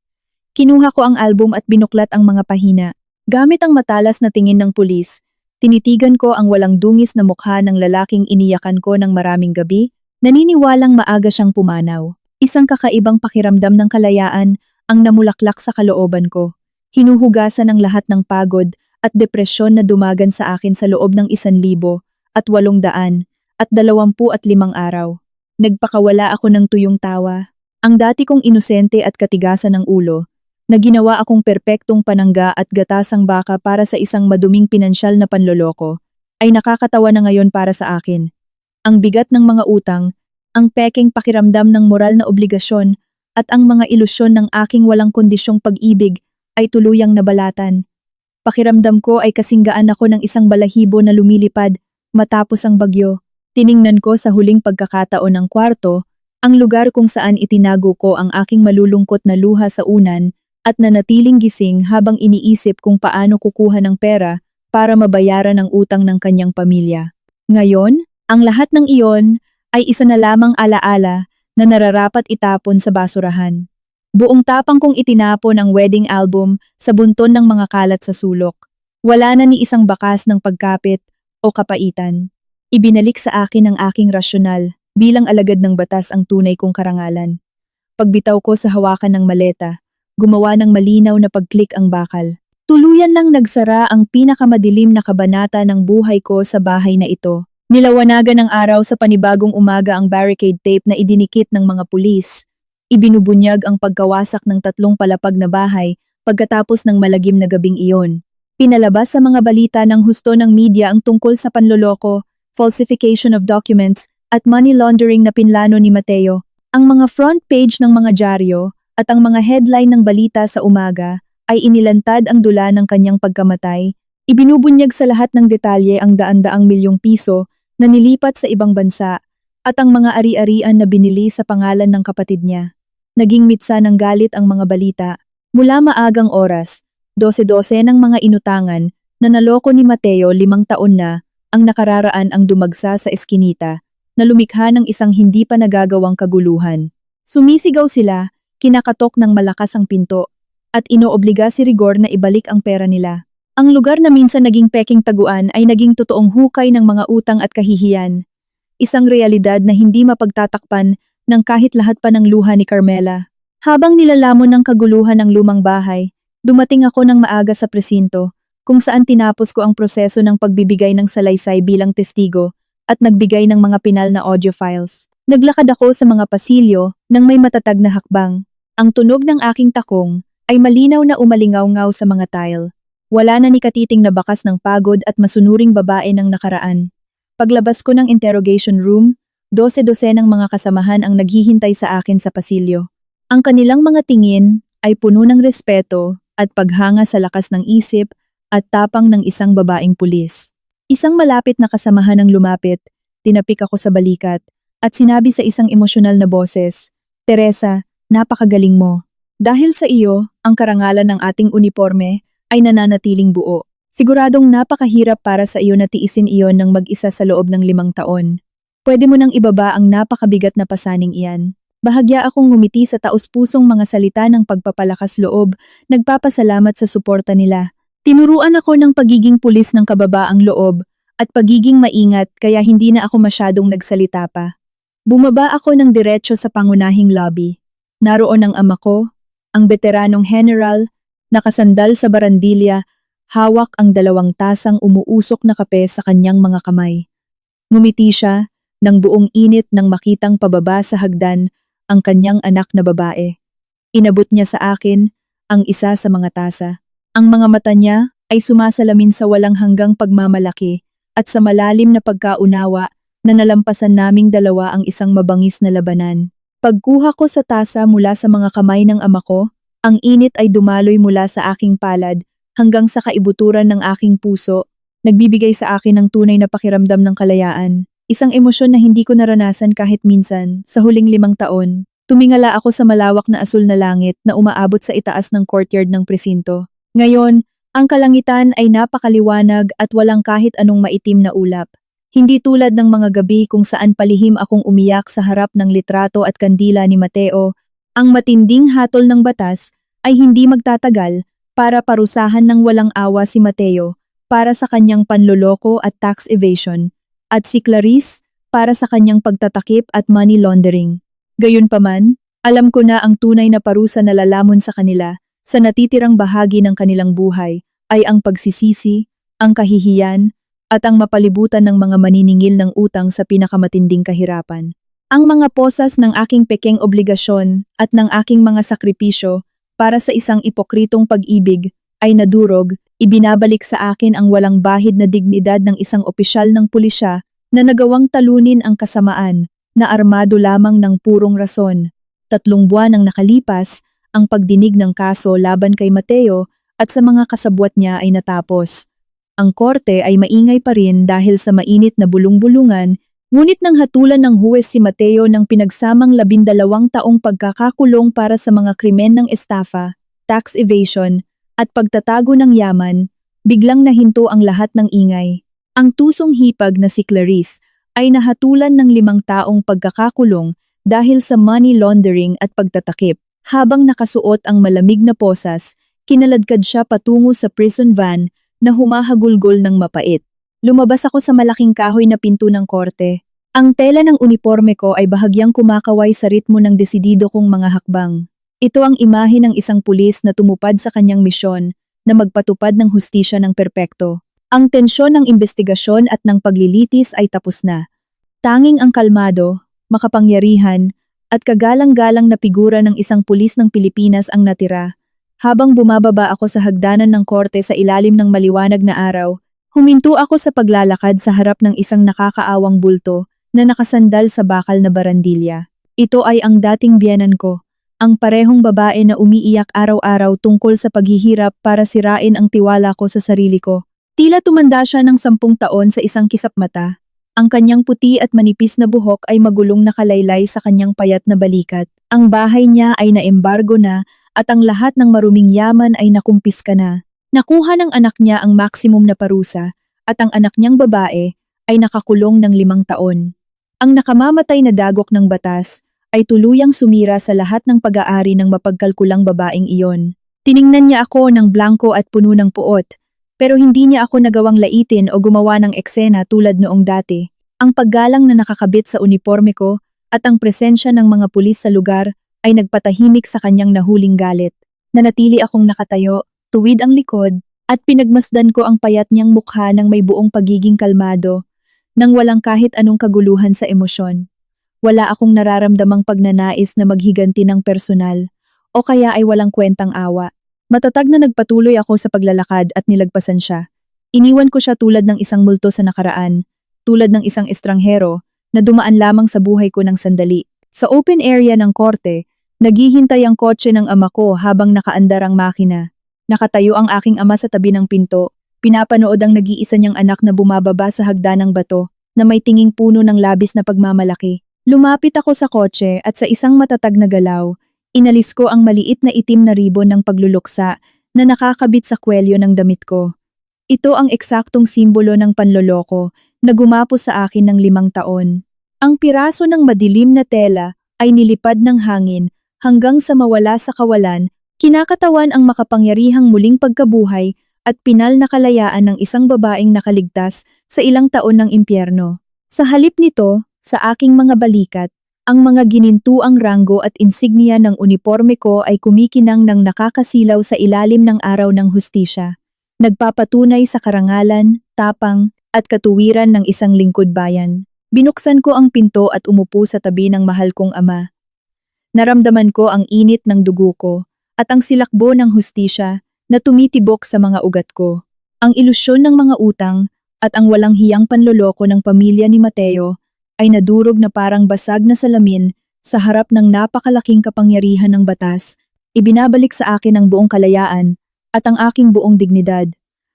Kinuha ko ang album at binuklat ang mga pahina. Gamit ang matalas na tingin ng pulis, tinitigan ko ang walang dungis na mukha ng lalaking iniyakan ko ng maraming gabi, naniniwalang maaga siyang pumanaw. Isang kakaibang pakiramdam ng kalayaan ang namulaklak sa kalooban ko. Hinuhugasan ang lahat ng pagod at depresyon na dumagan sa akin sa loob ng 1,825 araw. Nagpakawala ako ng tuyong tawa. Ang dati kong inosente at katigasan ng ulo, na ginawa akong perpektong panangga at gatasang baka para sa isang maduming pinansyal na panloloko, ay nakakatawa na ngayon para sa akin. Ang bigat ng mga utang, ang pekeng pakiramdam ng moral na obligasyon, at ang mga ilusyon ng aking walang kondisyong pag-ibig ay tuluyang nabalatan. Pakiramdam ko ay kasinggaan ako ng isang balahibo na lumilipad matapos ang bagyo. Tiningnan ko sa huling pagkakataon ng kwarto, ang lugar kung saan itinago ko ang aking malulungkot na luha sa unan at nanatiling gising habang iniisip kung paano kukuha ng pera para mabayaran ang utang ng kanyang pamilya. Ngayon, ang lahat ng iyon ay isa na lamang alaala na nararapat itapon sa basurahan. Buong tapang kong itinapon ang wedding album sa bunton ng mga kalat sa sulok. Wala na ni isang bakas ng pagkapit o kapaitan. Ibinalik sa akin ang aking rasyonal bilang alagad ng batas ang tunay kong karangalan. Pagbitaw ko sa hawakan ng maleta, gumawa ng malinaw na pag-click ang bakal. Tuluyan nang nagsara ang pinakamadilim na kabanata ng buhay ko sa bahay na ito. Nilawanagan ng araw sa panibagong umaga ang barricade tape na idinikit ng mga pulis. Ibinubunyag ang pagkawasak ng 3 palapag na bahay pagkatapos ng malagim na gabing iyon. Pinalabas sa mga balita ng husto ng media ang tungkol sa panloloko, falsification of documents, at money laundering na pinlano ni Mateo. Ang mga front page ng mga dyaryo at ang mga headline ng balita sa umaga ay inilantad ang dula ng kanyang pagkamatay. Ibinubunyag sa lahat ng detalye ang daan-daang milyong piso na nilipat sa ibang bansa at ang mga ari-arian na binili sa pangalan ng kapatid niya. Naging mitsa ng galit ang mga balita. Mula maagang oras, 12-12 ng mga inutangan na naloko ni Mateo 5 taon na ang nakararaan ang dumagsa sa eskinita na lumikha ng isang hindi pa nagagawang kaguluhan. Sumisigaw sila, kinakatok ng malakas ang pinto, at inoobliga si Rigor na ibalik ang pera nila. Ang lugar na minsan naging peking taguan ay naging totoong hukay ng mga utang at kahihiyan. Isang realidad na hindi mapagtatakpan ng kahit lahat pa ng luha ni Carmela. Habang nilalamon ng kaguluhan ng lumang bahay, dumating ako ng maaga sa presinto, kung saan tinapos ko ang proseso ng pagbibigay ng salaysay bilang testigo at nagbigay ng mga pinal na audio files. Naglakad ako sa mga pasilyo nang may matatag na hakbang. Ang tunog ng aking takong ay malinaw na umalingaw-ngaw sa mga tile. Wala na ni katiting na bakas ng pagod at masunuring babae ng nakaraan. Paglabas ko ng interrogation room, 12-12 ng mga kasamahan ang naghihintay sa akin sa pasilyo. Ang kanilang mga tingin ay puno ng respeto at paghanga sa lakas ng isip at tapang ng isang babaeng pulis. Isang malapit na kasamahan ang lumapit, tinapik ako sa balikat, at sinabi sa isang emosyonal na boses, "Teresa, napakagaling mo. Dahil sa iyo, ang karangalan ng ating uniforme ay nananatiling buo. Siguradong napakahirap para sa iyo na tiisin iyon ng mag-isa sa loob ng 5 taon. Pwede mo nang ibaba ang napakabigat na pasaning iyan." Bahagya akong ngumiti sa taus-pusong mga salita ng pagpapalakas loob, nagpapasalamat sa suporta nila. Tinuruan ako ng pagiging pulis ng kababaang loob at pagiging maingat kaya hindi na ako masyadong nagsalita pa. Bumaba ako ng diretso sa pangunahing lobby. Naroon ang ama ko, ang veteranong general, nakasandal sa barandilya, hawak ang 2 tasang umuusok na kape sa kanyang mga kamay. Ngumiti siya ng buong init nang makitang pababa sa hagdan ang kanyang anak na babae. Inabot niya sa akin ang isa sa mga tasa. Ang mga mata niya ay sumasalamin sa walang hanggang pagmamalaki at sa malalim na pagkaunawa na nalampasan naming dalawa ang isang mabangis na labanan. Pagkuha ko sa tasa mula sa mga kamay ng ama ko, ang init ay dumaloy mula sa aking palad hanggang sa kaibuturan ng aking puso, nagbibigay sa akin ng tunay na pakiramdam ng kalayaan. Isang emosyon na hindi ko naranasan kahit minsan sa huling 5 taon. Tumingala ako sa malawak na asul na langit na umaabot sa itaas ng courtyard ng presinto. Ngayon, ang kalangitan ay napakaliwanag at walang kahit anong maitim na ulap. Hindi tulad ng mga gabi kung saan palihim akong umiyak sa harap ng litrato at kandila ni Mateo, ang matinding hatol ng batas ay hindi magtatagal para parusahan ng walang awa si Mateo para sa kanyang panloloko at tax evasion, at si Clarice para sa kanyang pagtatakip at money laundering. Gayunpaman, alam ko na ang tunay na parusa na lalamon sa kanila sa natitirang bahagi ng kanilang buhay ay ang pagsisisi, ang kahihiyan, at ang mapalibutan ng mga maniningil ng utang sa pinakamatinding kahirapan. Ang mga posas ng aking pekeng obligasyon at ng aking mga sakripisyo para sa isang ipokritong pag-ibig ay nadurog, ibinabalik sa akin ang walang bahid na dignidad ng isang opisyal ng pulisya na nagawang talunin ang kasamaan na armado lamang ng purong rason. 3 buwan ang nakalipas, ang pagdinig ng kaso laban kay Mateo at sa mga kasabwat niya ay natapos. Ang korte ay maingay pa rin dahil sa mainit na bulong-bulungan, ngunit nang hatulan ng huwes si Mateo ng pinagsamang 12 taong pagkakakulong para sa mga krimen ng estafa, tax evasion, at pagtatago ng yaman, biglang nahinto ang lahat ng ingay. Ang tusong hipag na si Clarice ay nahatulan ng 5 taong pagkakakulong dahil sa money laundering at pagtatakip. Habang nakasuot ang malamig na posas, kinaladkad siya patungo sa prison van na humahagulgol ng mapait. Lumabas ako sa malaking kahoy na pinto ng korte. Ang tela ng uniforme ko ay bahagyang kumakaway sa ritmo ng desidido kong mga hakbang. Ito ang imahe ng isang pulis na tumupad sa kanyang misyon na magpatupad ng hustisya ng perpekto. Ang tensyon ng investigasyon at ng paglilitis ay tapos na. Tanging ang kalmado, makapangyarihan, at kagalang-galang na figura ng isang pulis ng Pilipinas ang natira. Habang bumababa ako sa hagdanan ng korte sa ilalim ng maliwanag na araw, huminto ako sa paglalakad sa harap ng isang nakakaawang bulto na nakasandal sa bakal na barandilya. Ito ay ang dating biyenan ko, ang parehong babae na umiiyak araw-araw tungkol sa paghihirap para sirain ang tiwala ko sa sarili ko. Tila tumanda siya ng 10 taon sa isang kisap mata. Ang kanyang puti at manipis na buhok ay magulong nakalaylay sa kanyang payat na balikat. Ang bahay niya ay naembargo na at ang lahat ng maruming yaman ay nakumpiska na. Nakuha ng anak niya ang maksimum na parusa at ang anak niyang babae ay nakakulong ng 5 taon. Ang nakamamatay na dagok ng batas ay tuluyang sumira sa lahat ng pag-aari ng mapagkalkulang babaeng iyon. Tiningnan niya ako ng blanko at puno ng puot, pero hindi niya ako nagawang laitin o gumawa ng eksena tulad noong dati. Ang paggalang na nakakabit sa uniforme ko at ang presensya ng mga pulis sa lugar ay nagpatahimik sa kanyang nahuling galit. Nanatili akong nakatayo, tuwid ang likod, at pinagmasdan ko ang payat niyang mukha ng may buong pagiging kalmado, nang walang kahit anong kaguluhan sa emosyon. Wala akong nararamdamang pagnanais na maghiganti ng personal, o kaya ay walang kwentang awa. Matatag na nagpatuloy ako sa paglalakad at nilagpasan siya. Iniwan ko siya tulad ng isang multo sa nakaraan, tulad ng isang estranghero na dumaan lamang sa buhay ko ng sandali. Sa open area ng korte, naghihintay ang kotse ng ama ko habang nakaandar ang makina. Nakatayo ang aking ama sa tabi ng pinto, pinapanood ang nag-iisa niyang anak na bumababa sa hagdanang bato na may tinging puno ng labis na pagmamalaki. Lumapit ako sa kotse at sa isang matatag na galaw, inalis ko ang maliit na itim na ribon ng pagluluksa na nakakabit sa kwelyo ng damit ko. Ito ang eksaktong simbolo ng panloloko na gumapos sa akin ng 5 taon. Ang piraso ng madilim na tela ay nilipad ng hangin hanggang sa mawala sa kawalan, kinakatawan ang makapangyarihang muling pagkabuhay at pinal na kalayaan ng isang babaeng nakaligtas sa ilang taon ng impyerno. Sa halip nito, sa aking mga balikat, ang mga ginintuang ranggo at insignia ng uniforme ko ay kumikinang ng nakakasilaw sa ilalim ng araw ng hustisya. Nagpapatunay sa karangalan, tapang, at katuwiran ng isang lingkod bayan. Binuksan ko ang pinto at umupo sa tabi ng mahal kong ama. Naramdaman ko ang init ng dugo ko at ang silakbo ng hustisya na tumitibok sa mga ugat ko. Ang ilusyon ng mga utang at ang walang hiyang panloloko ng pamilya ni Mateo ay nadurog na parang basag na salamin sa harap ng napakalaking kapangyarihan ng batas. Ibinabalik sa akin ang buong kalayaan at ang aking buong dignidad.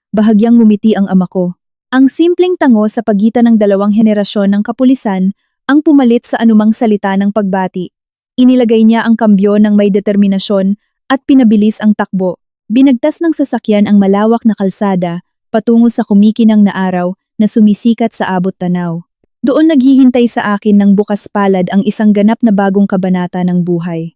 Bahagyang ngumiti ang ama ko. Ang simpleng tango sa pagitan ng dalawang henerasyon ng kapulisan ang pumalit sa anumang salita ng pagbati. Inilagay niya ang kambyo ng may determinasyon at pinabilis ang takbo. Binagtas ng sasakyan ang malawak na kalsada patungo sa kumikinang na araw na sumisikat sa abot tanaw. Doon naghihintay sa akin ng bukas palad ang isang ganap na bagong kabanata ng buhay.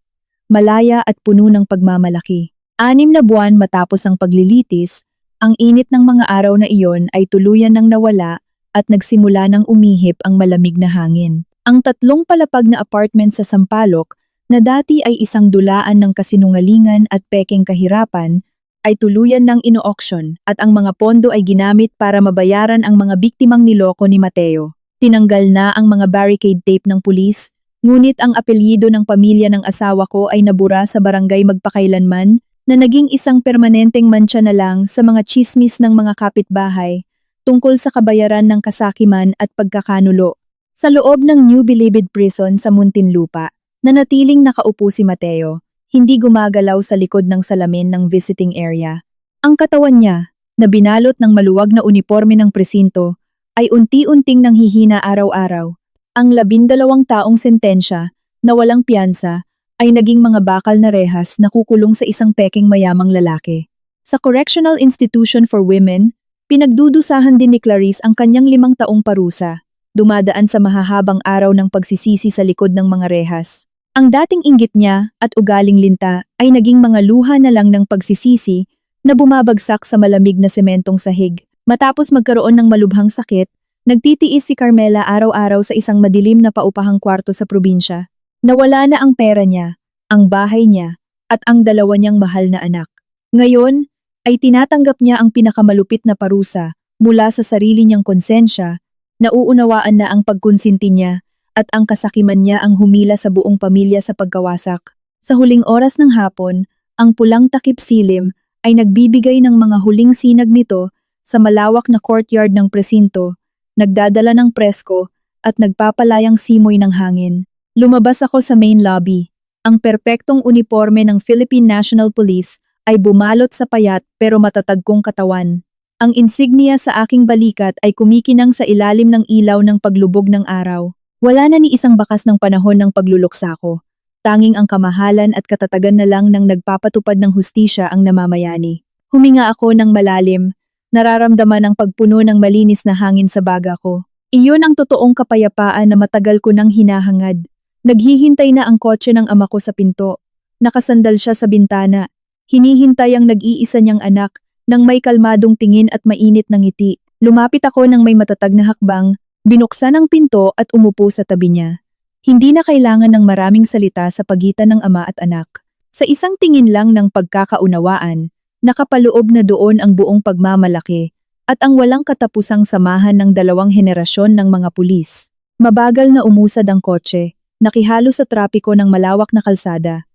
Malaya at puno ng pagmamalaki. 6 na buwan matapos ang paglilitis, ang init ng mga araw na iyon ay tuluyan ng nawala at nagsimula ng umihip ang malamig na hangin. Ang 3 palapag na apartment sa Sampaloc na dati ay isang dulaan ng kasinungalingan at pekeng kahirapan, ay tuluyan ng ino-auction at ang mga pondo ay ginamit para mabayaran ang mga biktimang niloko ni Mateo. Tinanggal na ang mga barricade tape ng pulis, ngunit ang apelyido ng pamilya ng asawa ko ay nabura sa barangay magpakailanman na naging isang permanenteng mantsa na lang sa mga tsismis ng mga kapitbahay tungkol sa kabayaran ng kasakiman at pagkakanulo. Sa loob ng New Bilibid Prison sa Muntinlupa, nanatiling nakaupo si Mateo, hindi gumagalaw sa likod ng salamin ng visiting area. Ang katawan niya, na binalot ng maluwag na uniforme ng presinto, ay unti-unting nanghihina araw-araw. Ang 12 taong sentensya, na walang piyansa, ay naging mga bakal na rehas na kukulong sa isang pekeng mayamang lalaki. Sa Correctional Institution for Women, pinagdudusahan din ni Clarice ang kanyang 5 taong parusa, dumadaan sa mahahabang araw ng pagsisisi sa likod ng mga rehas. Ang dating inggit niya at ugaling linta ay naging mga luha na lang ng pagsisisi na bumabagsak sa malamig na sementong sahig. Matapos magkaroon ng malubhang sakit, nagtitiis si Carmela araw-araw sa isang madilim na paupahang kwarto sa probinsya. Nawala na ang pera niya, ang bahay niya, at ang 2 niyang mahal na anak. Ngayon, ay tinatanggap niya ang pinakamalupit na parusa mula sa sarili niyang konsensya, nauunawaan na ang pagkonsinti niya, at ang kasakiman niya ang humila sa buong pamilya sa pagkawasak. Sa huling oras ng hapon, ang pulang takip silim ay nagbibigay ng mga huling sinag nito sa malawak na courtyard ng presinto, nagdadala ng presko at nagpapalayang simoy ng hangin. Lumabas ako sa main lobby. Ang perpektong uniforme ng Philippine National Police ay bumalot sa payat pero matatag kong katawan. Ang insignia sa aking balikat ay kumikinang sa ilalim ng ilaw ng paglubog ng araw. Wala na ni isang bakas ng panahon ng pagluluksa ko. Tanging ang kamahalan at katatagan na lang ng nagpapatupad ng hustisya ang namamayani. Huminga ako ng malalim, nararamdaman ang pagpuno ng malinis na hangin sa baga ko. Iyon ang totoong kapayapaan na matagal ko nang hinahangad. Naghihintay na ang kotse ng ama ko sa pinto. Nakasandal siya sa bintana. Hinihintay ang nag-iisa niyang anak nang may kalmadong tingin at mainit na ngiti. Lumapit ako ng may matatag na hakbang, binuksan ang pinto at umupo sa tabi niya. Hindi na kailangan ng maraming salita sa pagitan ng ama at anak. Sa isang tingin lang ng pagkakaunawaan, nakapaloob na doon ang buong pagmamalaki at ang walang katapusang samahan ng 2 henerasyon ng mga pulis. Mabagal na umusad ang kotse, nakihalo sa trapiko ng malawak na kalsada.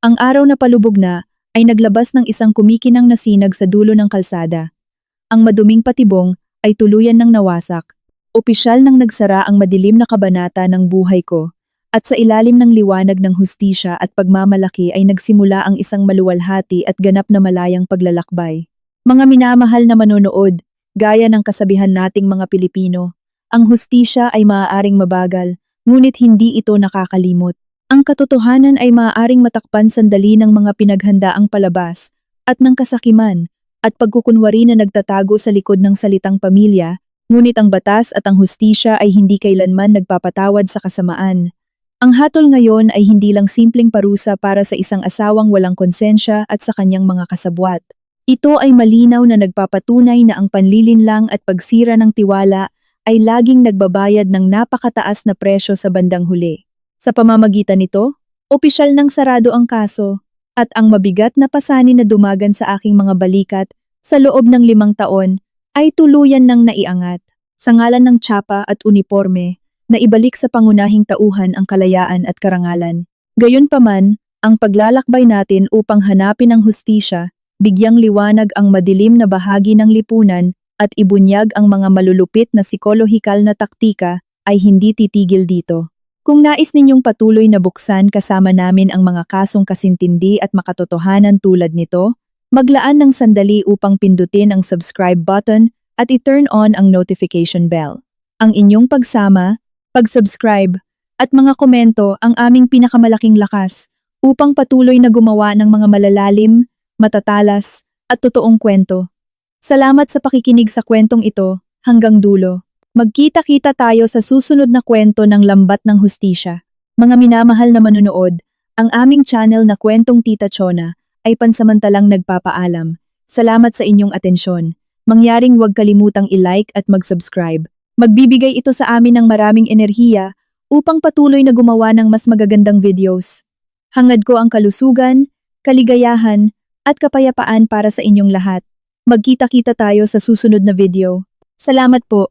Ang araw na palubog na ay naglabas ng isang kumikinang na sinag sa dulo ng kalsada. Ang maduming patibong ay tuluyan ng nawasak. Opisyal nang nagsara ang madilim na kabanata ng buhay ko, at sa ilalim ng liwanag ng hustisya at pagmamalaki ay nagsimula ang isang maluwalhati at ganap na malayang paglalakbay. Mga minamahal na manonood, gaya ng kasabihan nating mga Pilipino, ang hustisya ay maaaring mabagal, ngunit hindi ito nakakalimot. Ang katotohanan ay maaaring matakpan sandali ng mga pinaghandaang palabas, at ng kasakiman, at pagkukunwari na nagtatago sa likod ng salitang pamilya. Ngunit ang batas at ang hustisya ay hindi kailanman nagpapatawad sa kasamaan. Ang hatol ngayon ay hindi lang simpleng parusa para sa isang asawang walang konsensya at sa kanyang mga kasabwat. Ito ay malinaw na nagpapatunay na ang panlilinlang at pagsira ng tiwala ay laging nagbabayad ng napakataas na presyo sa bandang huli. Sa pamamagitan nito, opisyal nang sarado ang kaso, at ang mabigat na pasanin na dumagan sa aking mga balikat sa loob ng 5 taon ay tuluyan ng naiangat, sa ngalan ng tsapa at uniforme, na ibalik sa pangunahing tauhan ang kalayaan at karangalan. Gayunpaman, ang paglalakbay natin upang hanapin ang hustisya, bigyang liwanag ang madilim na bahagi ng lipunan at ibunyag ang mga malulupit na psikolohikal na taktika ay hindi titigil dito. Kung nais ninyong patuloy na buksan kasama namin ang mga kasong kasintindi at makatotohanan tulad nito, maglaan ng sandali upang pindutin ang subscribe button at i-turn on ang notification bell. Ang inyong pagsama, pag-subscribe, at mga komento ang aming pinakamalaking lakas upang patuloy na gumawa ng mga malalalim, matatalas, at totoong kwento. Salamat sa pakikinig sa kwentong ito hanggang dulo. Magkita-kita tayo sa susunod na kwento ng Lambat ng Hustisya. Mga minamahal na manunood, ang aming channel na Kwentong Tita Chona ay pansamantalang nagpapaalam. Salamat sa inyong atensyon. Mangyaring huwag kalimutang i-like at mag-subscribe. Magbibigay ito sa amin ng maraming enerhiya upang patuloy na gumawa ng mas magagandang videos. Hangad ko ang kalusugan, kaligayahan, at kapayapaan para sa inyong lahat. Magkita-kita tayo sa susunod na video. Salamat po.